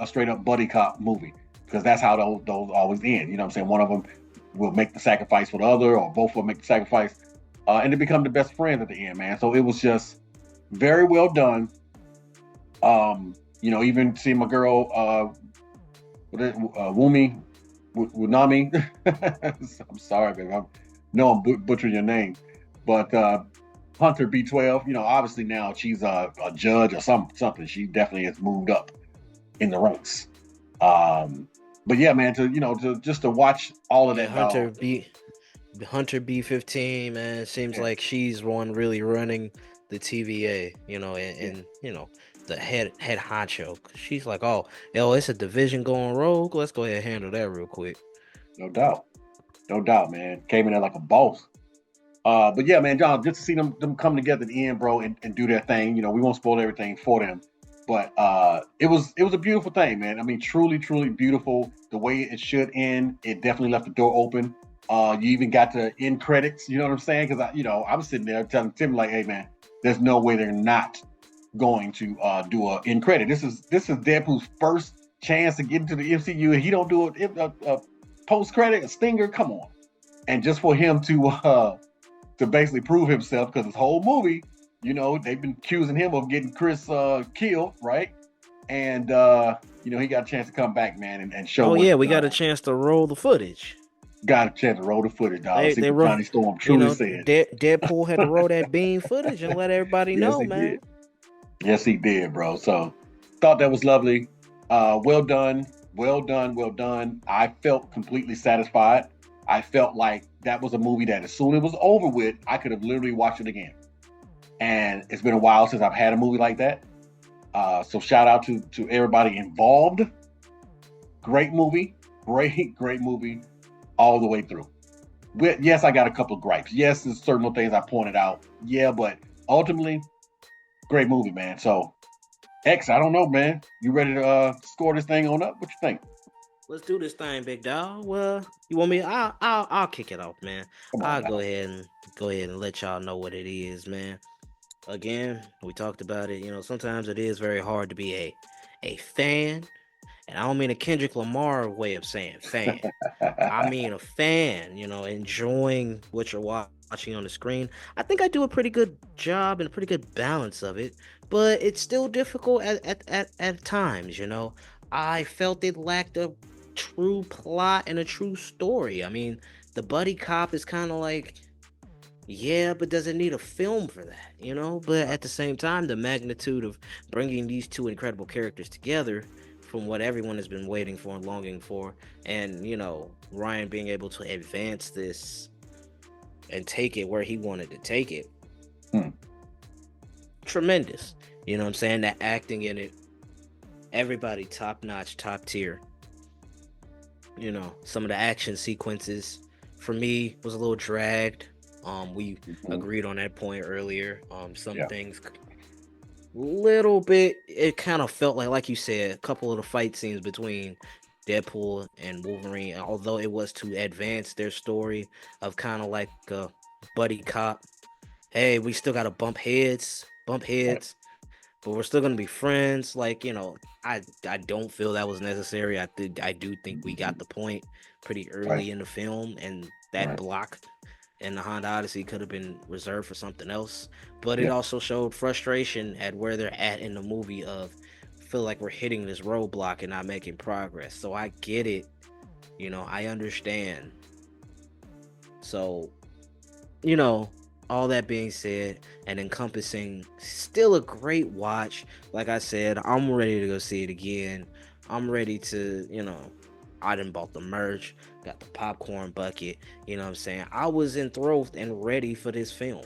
straight up buddy cop movie because that's how those always end. You know what I'm saying? One of them will make the sacrifice for the other, or both will make the sacrifice. And they become the best friends at the end, man. So it was just very well done. Even seeing my girl, Wunami. I'm sorry, baby. I'm butchering your name, but Hunter B12. Obviously now she's a judge or something. She definitely has moved up in the ranks. But yeah, man, to watch all of that. Hunter B15, man, it seems like she's one really running the TVA, and the head honcho. She's like, oh, it's a division going rogue. Let's go ahead and handle that real quick. No doubt, man. Came in there like a boss. But yeah, man, John, just to see them come together at the end, bro, and do their thing. We won't spoil everything for them, but it was a beautiful thing, man. I mean, truly, truly beautiful. The way it should end, it definitely left the door open You even got the end credits. You know what I'm saying? Because I was sitting there telling Tim like, "Hey man, there's no way they're not going to do a end credit. This is Deadpool's first chance to get into the MCU, and he don't do a post credit, a stinger. Come on!" And just for him to basically prove himself, because this whole movie, they've been accusing him of getting Chris killed, right? And he got a chance to come back, man, and show. Oh yeah, we got a chance to roll the footage. Got a chance to roll the footage, dog. They wrote, Johnny Storm truly said. Deadpool had to roll that beam footage and let everybody know, man. Did. Yes, he did, bro. So thought that was lovely. Well done. I felt completely satisfied. I felt like that was a movie that as soon as it was over with, I could have literally watched it again. And it's been a while since I've had a movie like that. So shout out to everybody involved. Great movie. Great movie all the way through. Yes, I got a couple of gripes. Yes, there's certain things I pointed out. Yeah, but ultimately, great movie, man. So, X, I don't know, man. You ready to score this thing on up? What you think? Let's do this thing, big dog. Well, you want me? I'll kick it off, man. I'll go ahead and let y'all know what it is, man. Again, we talked about it. Sometimes it is very hard to be a fan. And I don't mean a Kendrick Lamar way of saying fan. I mean a fan, enjoying what you're watching on the screen. I think I do a pretty good job and a pretty good balance of it, but it's still difficult at times, I felt it lacked a true plot and a true story. I mean, the buddy cop is kind of like, yeah, but does it need a film for that, But at the same time, the magnitude of bringing these two incredible characters together from what everyone has been waiting for and longing for, and Ryan being able to advance this and take it where he wanted to take it, tremendous. You know what I'm saying? That acting in it, everybody top notch, top tier. Some of the action sequences for me was a little dragged. We agreed on that point earlier. Some things little bit, it kind of felt like you said, a couple of the fight scenes between Deadpool and Wolverine, although it was to advance their story of kind of like a buddy cop. Hey, we still gotta bump heads, but we're still gonna be friends. I don't feel that was necessary. I do think we got the point pretty early in the film, and that block and the Honda Odyssey could have been reserved for something else, but it also showed frustration at where they're at in the movie of feel like we're hitting this roadblock and not making progress. So I get it, I understand. So, all that being said and encompassing, still a great watch. Like I said, I'm ready to go see it again. I'm ready to, I done bought the merch, got the popcorn bucket, you know what I'm saying? I was enthralled and ready for this film.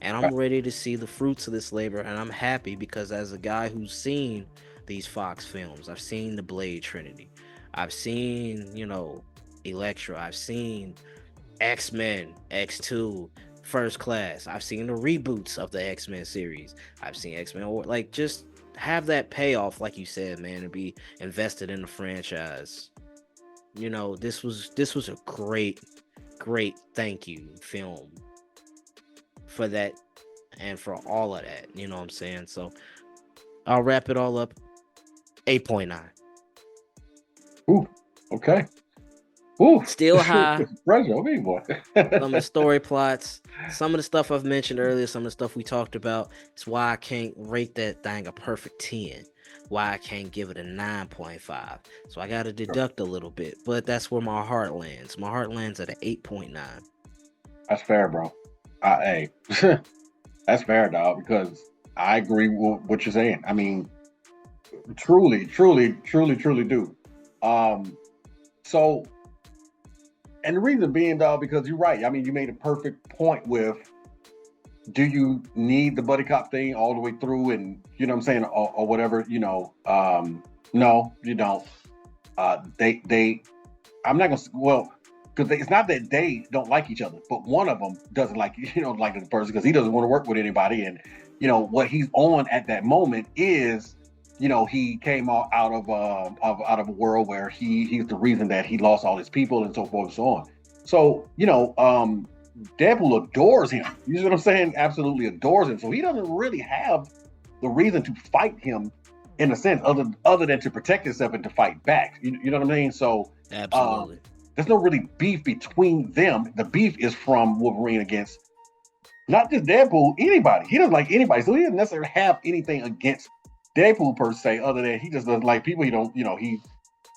And I'm ready to see the fruits of this labor. And I'm happy because as a guy who's seen these Fox films, I've seen the Blade Trinity. I've seen, Elektra. I've seen X-Men, X2, First Class. I've seen the reboots of the X-Men series. I've seen X-Men, just have that payoff, like you said, man, and be invested in the franchise. This was a great thank you film for that and for all of that. You know what I'm saying? So I'll wrap it all up. 8.9. Ooh, okay. Ooh, still high. Pressure on me, boy. Some of the story plots, some of the stuff I've mentioned earlier, some of the stuff we talked about. It's why I can't rate that thing a perfect 10. Why I can't give it a 9.5. So I got to deduct a little bit, but that's where my heart lands. My heart lands at an 8.9. That's fair, bro. Hey, that's fair, dog, because I agree with what you're saying. I mean, truly do. So, and the reason being, dog, because you're right. I mean, you made a perfect point with, do you need the buddy cop thing all the way through, and you know what I'm saying, or whatever, no, you don't. I'm not gonna, well, because it's not that they don't like each other, but one of them doesn't like the person because he doesn't want to work with anybody, and what he's on at that moment is, he came out of a world where he's the reason that he lost all his people and so forth and so on. So, Deadpool adores him. You know what I'm saying? Absolutely adores him. So he doesn't really have the reason to fight him in a sense, other than to protect himself and to fight back. You know what I mean? So Absolutely. there's no really beef between them. The beef is from Wolverine against not just Deadpool, anybody. He doesn't like anybody. So he doesn't necessarily have anything against Deadpool per se, other than he just doesn't like people. He don't, he's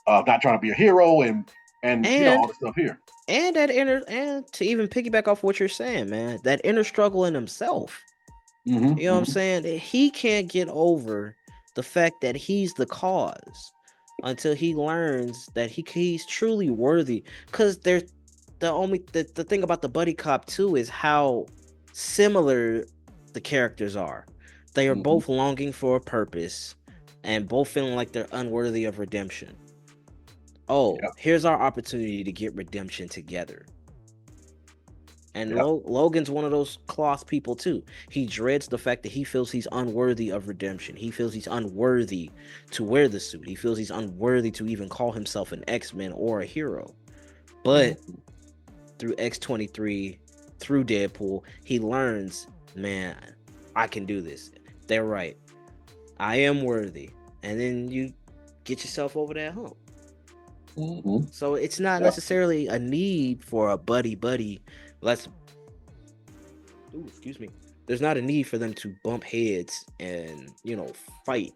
not trying to be a hero and all the stuff here. And to even piggyback off what you're saying, man, that inner struggle in himself. Mm-hmm, You know what I'm saying? He can't get over the fact that he's the cause until he learns that he's truly worthy. Because there's the thing about the buddy cop too is how similar the characters are. They are both longing for a purpose and both feeling like they're unworthy of redemption. Here's our opportunity to get redemption together. And Logan's one of those cloth people too. He dreads the fact that he feels he's unworthy of redemption. He feels he's unworthy to wear the suit. He feels he's unworthy to even call himself an X-Men or a hero. But through X-23, through Deadpool, he learns, man, I can do this. They're right. I am worthy. And then you get yourself over that hump. So it's not necessarily a need for a buddy. Excuse me. There's not a need for them to bump heads and, fight.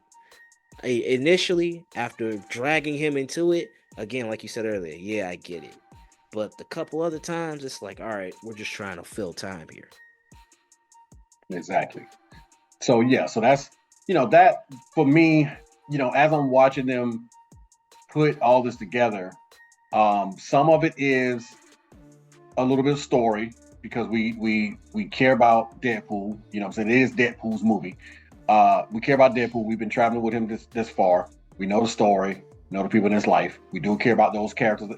Initially, after dragging him into it, again, like you said earlier, yeah, I get it. But the couple other times, it's like, all right, we're just trying to fill time here. Exactly. So, so that's, that for me, as I'm watching them put all this together, some of it is a little bit of story because we care about Deadpool. You know what I'm saying? It is Deadpool's movie. We care about Deadpool. We've been traveling with him this far. We know the story, know the people in his life. We do care about those characters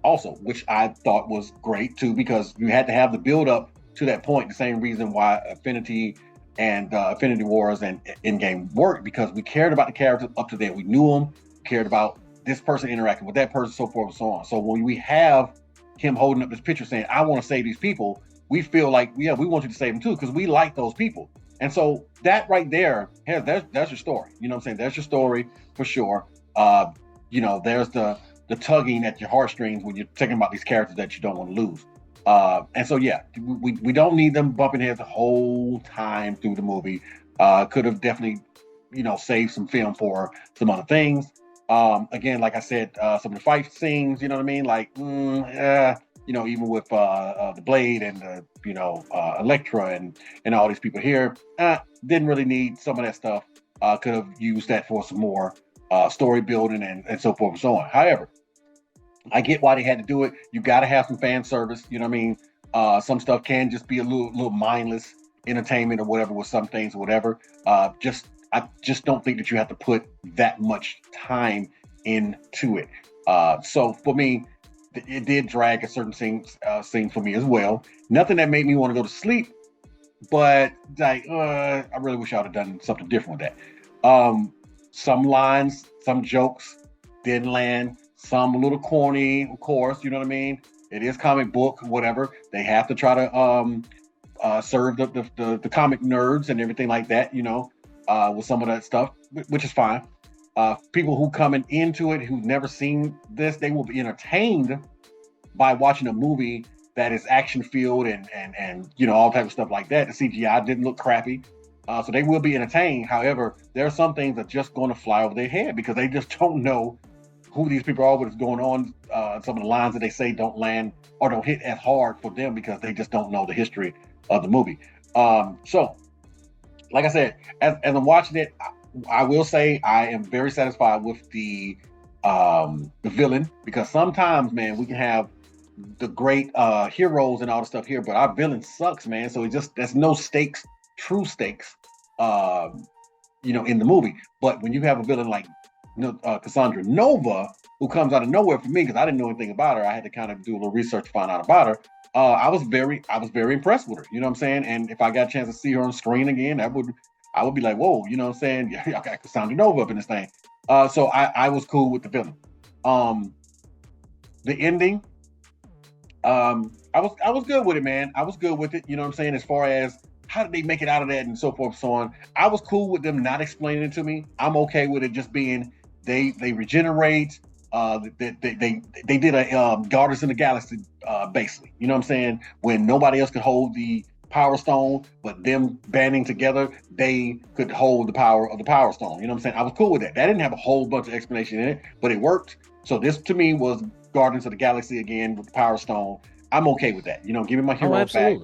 also, which I thought was great too, because you had to have the build up to that point. The same reason why Infinity and Infinity Wars and Endgame worked, because we cared about the characters up to there. We knew them, cared about this person interacting with that person, so forth and so on. So when we have him holding up this picture saying, I want to save these people, we feel like, we want you to save them too, because we like those people. And so that right there, that's your story. You know what I'm saying? That's your story for sure. There's the tugging at your heartstrings when you're thinking about these characters that you don't want to lose. And so, we don't need them bumping heads the whole time through the movie. Could have definitely, saved some film for some other things. Again, like I said, some of the fight scenes, you know what I mean? Like, even with the Blade and Elektra and all these people here, didn't really need some of that stuff. Could have used that for some more story building and so forth and so on. However, I get why they had to do it. You got to have some fan service. You know what I mean? Some stuff can just be a little mindless entertainment or whatever with some things or whatever. I just don't think that you have to put that much time into it. So for me, it did drag a certain scene for me as well. Nothing that made me want to go to sleep, but I really wish I would have done something different with that. Some lines, some jokes didn't land. Some a little corny, of course. You know what I mean? It is comic book, whatever. They have to try to serve the comic nerds and everything like that. With some of that stuff, which is fine. People who coming into it who've never seen this, they will be entertained by watching a movie that is action filled and all type of stuff like that. The CGI didn't look crappy, so they will be entertained. However, there are some things that are just going to fly over their head because they just don't know who these people are, what is going on. Some of the lines that they say don't land or don't hit as hard for them because they just don't know the history of the movie. So, like I said, as I'm watching it, I will say I am very satisfied with the villain, because sometimes, man, we can have the great heroes and all the stuff here, but our villain sucks, man. So there's no stakes, true stakes, in the movie. But when you have a villain like Cassandra Nova, who comes out of nowhere for me, because I didn't know anything about her, I had to kind of do a little research to find out about her. I was very impressed with her. You know what I'm saying? And if I got a chance to see her on screen again, I would be like, whoa, you know what I'm saying? Yeah, I got Cassandra Nova up in this thing. So I was cool with the villain. The ending, I was good with it, man. I was good with it. You know what I'm saying? As far as how did they make it out of that and so forth and so on. I was cool with them not explaining it to me. I'm okay with it just being they regenerate. They did a Guardians in the Galaxy basically. You know what I'm saying? When nobody else could hold the Power Stone, but them banding together, they could hold the power of the Power Stone. You know what I'm saying? I was cool with that. That didn't have a whole bunch of explanation in it, but it worked. So this to me was Guardians of the Galaxy again with the Power Stone. I'm okay with that. You know, give me my hero back.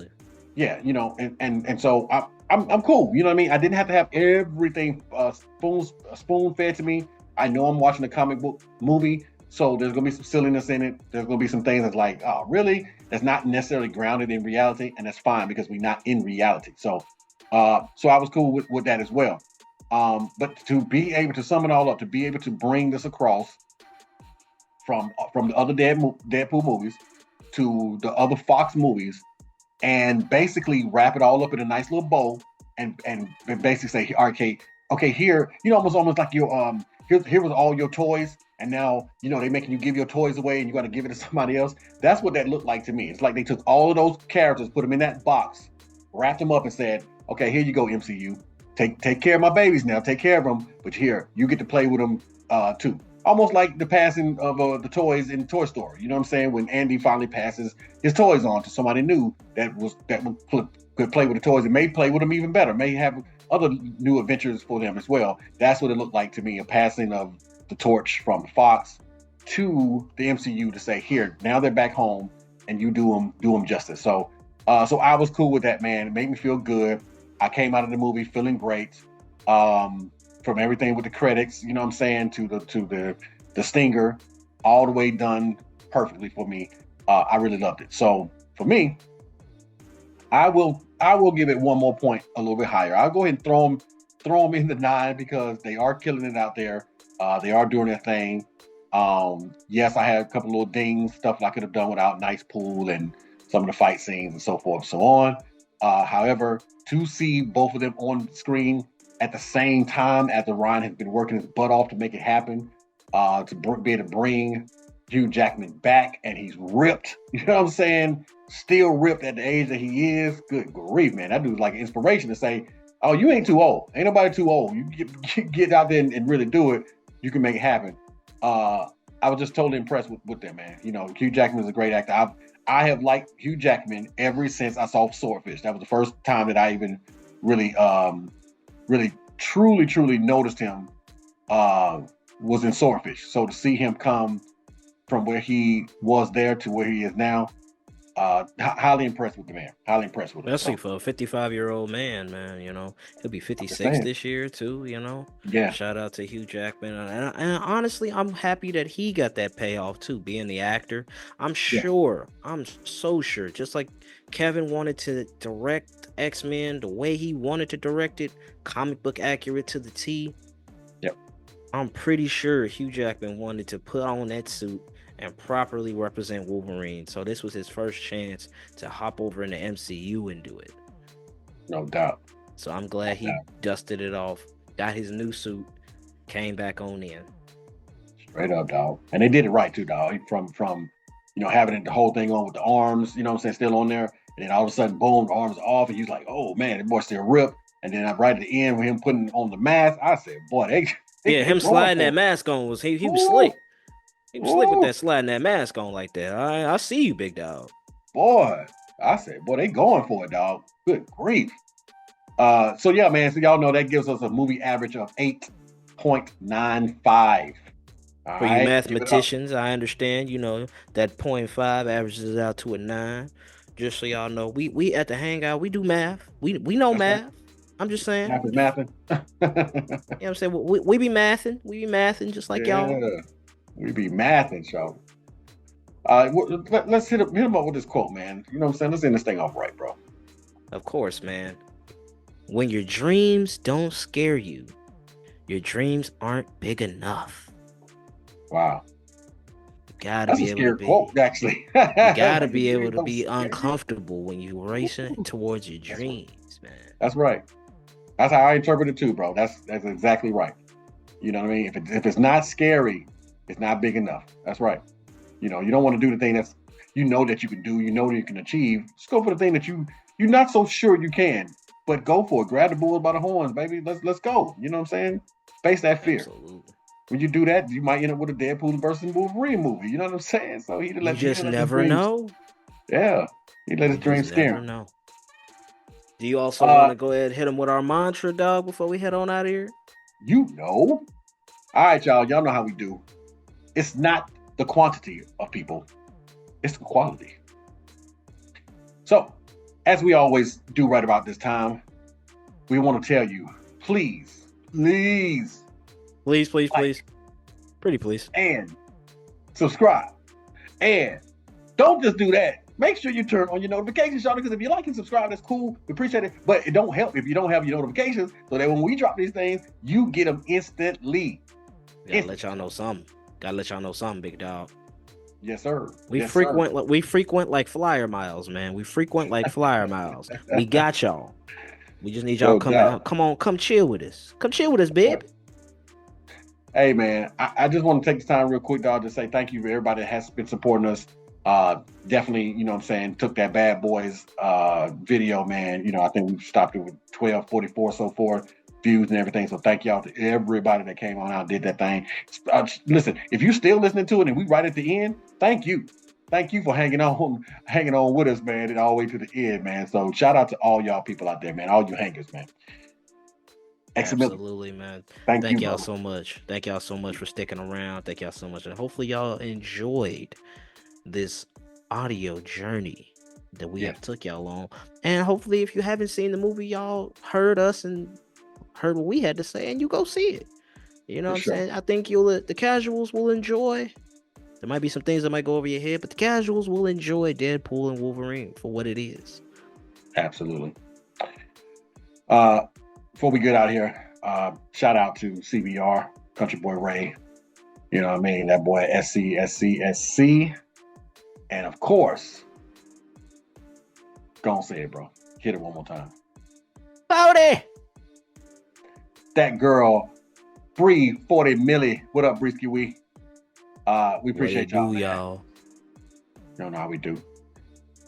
Yeah, you know, and so I'm cool. You know what I mean? I didn't have to have everything spoon fed to me. I know I'm watching a comic book movie, so there's gonna be some silliness in it. There's gonna be some things that's like, oh, really? That's not necessarily grounded in reality, and that's fine because we're not in reality. So I was cool with that as well. But to be able to sum it all up, to be able to bring this across from the other Deadpool movies to the other Fox movies, and basically wrap it all up in a nice little bow, and basically say, okay, here, you know, almost like your here was all your toys, and now, you know, they're making you give your toys away and you got to give it to somebody else. That's what that looked like to me. It's like they took all of those characters, put them in that box, wrapped them up and said, okay, here you go, MCU. Take care of my babies now. Take care of them. But here, you get to play with them too. Almost like the passing of the toys in Toy Story. You know what I'm saying? When Andy finally passes his toys on to somebody new that could play with the toys and may play with them even better, may have other new adventures for them as well. That's what it looked like to me, a passing of the torch from Fox to the MCU to say, here, now they're back home and you do them justice. So I was cool with that, man. It made me feel good. I came out of the movie feeling great. From everything with the credits, you know what I'm saying, to the stinger, all the way done perfectly for me. I really loved it. So for me, I will give it one more point, a little bit higher. I'll go ahead and throw them in the 9 because they are killing it out there. They are doing their thing. Yes, I had a couple little dings, stuff I could have done without. Nice pool and some of the fight scenes and so forth and so on. However, to see both of them on screen at the same time after Ryan has been working his butt off to make it happen, to be able to bring Hugh Jackman back, and he's ripped, you know what I'm saying? Still ripped at the age that he is. Good grief, man. That dude's like an inspiration to say, oh, you ain't too old. Ain't nobody too old. You get out there and really do it. You can make it happen. I was just totally impressed with them, man. You know, Hugh Jackman is a great actor. I have liked Hugh Jackman ever since I saw Swordfish. That was the first time that I even really truly noticed him, was in Swordfish. So to see him come from where he was there to where he is now, highly impressed with the man. Highly impressed with him. Especially for a 55-year-old man, you know. He'll be 56 this year too, you know. Yeah. Shout out to Hugh Jackman. And honestly, I'm happy that he got that payoff too, being the actor. I'm so sure, just like Kevin wanted to direct X-Men the way he wanted to direct it, comic book accurate to the T. Yep. I'm pretty sure Hugh Jackman wanted to put on that suit and properly represent Wolverine. So this was his first chance to hop over in the MCU and do it. No doubt. So I'm glad he dusted it off, got his new suit, came back on in. Straight up, dog. And they did it right too, dog. From you know, having the whole thing on with the arms, you know what I'm saying, still on there. And then all of a sudden, boom, the arms are off, and you're like, oh man, the boy still ripped. And then right at the end with him putting on the mask, I said, boy, him sliding that mask on was he was slick. He was slick with that, sliding that mask on like that. I see you, big dog. Boy, I said, boy, they going for it, dog. Good grief. So yeah, man. So y'all know that gives us a movie average of 8.95. For you mathematicians, I understand. You know that 0.5 averages out to a 9. Just so y'all know, we at the hangout, we do math. We know math. Right. I'm just saying. Math is mathing. You know what I'm saying? We be mathing. We be mathing just like y'all. We be mathing, y'all. Let's hit him up with this quote, man. You know what I'm saying? Let's end this thing off right, bro. Of course, man. When your dreams don't scare you, your dreams aren't big enough. Wow. Gotta be able to be quote, actually. You gotta be able to be uncomfortable when you're racing towards your dreams, man. That's right. That's how I interpret it too, bro. That's exactly right. You know what I mean? If it's not scary, it's not big enough. That's right. You know, you don't want to do the thing you know that you can do, you know that you can achieve. Just go for the thing that you're not so sure you can, but go for it. Grab the bull by the horns, baby. Let's go. You know what I'm saying? Face that fear. Absolutely. When you do that, you might end up with a Deadpool versus Wolverine movie. You know what I'm saying? So he You just never know. Yeah, he let his dreams scare Never him. know. Do you also want to go ahead and hit him with our mantra, dog, before we head on out of here? You know. All right, y'all. Y'all know how we do. It's not the quantity of people, it's the quality. So, as we always do right about this time, we want to tell you, please, Please, pretty please, and subscribe. And don't just do that. Make sure you turn on your notifications, y'all, because if you like and subscribe, that's cool. We appreciate it. But it don't help if you don't have your notifications, so that when we drop these things, you get them instantly. Gotta let y'all know something, big dog. Yes, sir. We frequent like flyer miles, man. We frequent like flyer miles. We got y'all. We just need y'all coming out. Come chill with us. Come chill with us, babe. Hey, man, I just want to take this time real quick, dog, to say thank you for everybody that has been supporting us. Definitely, you know what I'm saying, took that Bad Boys video, man. You know, I think we stopped it with 1244 so forth views and everything. So thank y'all to everybody that came on out, did that thing. Listen, if you're still listening to it and we right at the end, thank you. Thank you for hanging on with us, man, and all the way to the end, man. So shout out to all y'all people out there, man, all you hangers, man. Absolutely, man. Thank y'all so much. Thank y'all so much for sticking around. Thank y'all so much. And hopefully y'all enjoyed this audio journey that we have took y'all on. And hopefully if you haven't seen the movie, y'all heard us and heard what we had to say, and you go see it. You know what I'm saying? I think the casuals will enjoy. There might be some things that might go over your head, but the casuals will enjoy Deadpool and Wolverine for what it is. Absolutely. Before we get out of here, shout out to CBR, Country Boy Ray. You know what I mean? That boy SC. And of course, go on, say it, bro. Hit it one more time. Howdy! That girl, Bree 40 Millie. What up, Breeski? We appreciate y'all. Y'all. You don't know how we do.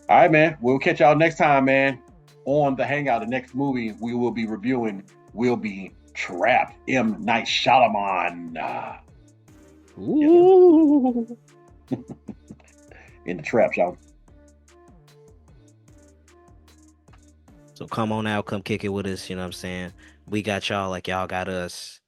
All right, man. We'll catch y'all next time, man. On the Hangout, the next movie we will be reviewing will be Trapped, M. Night Shyamalan. Ooh. In the trap, y'all. So come on out, come kick it with us. You know what I'm saying? We got y'all like y'all got us.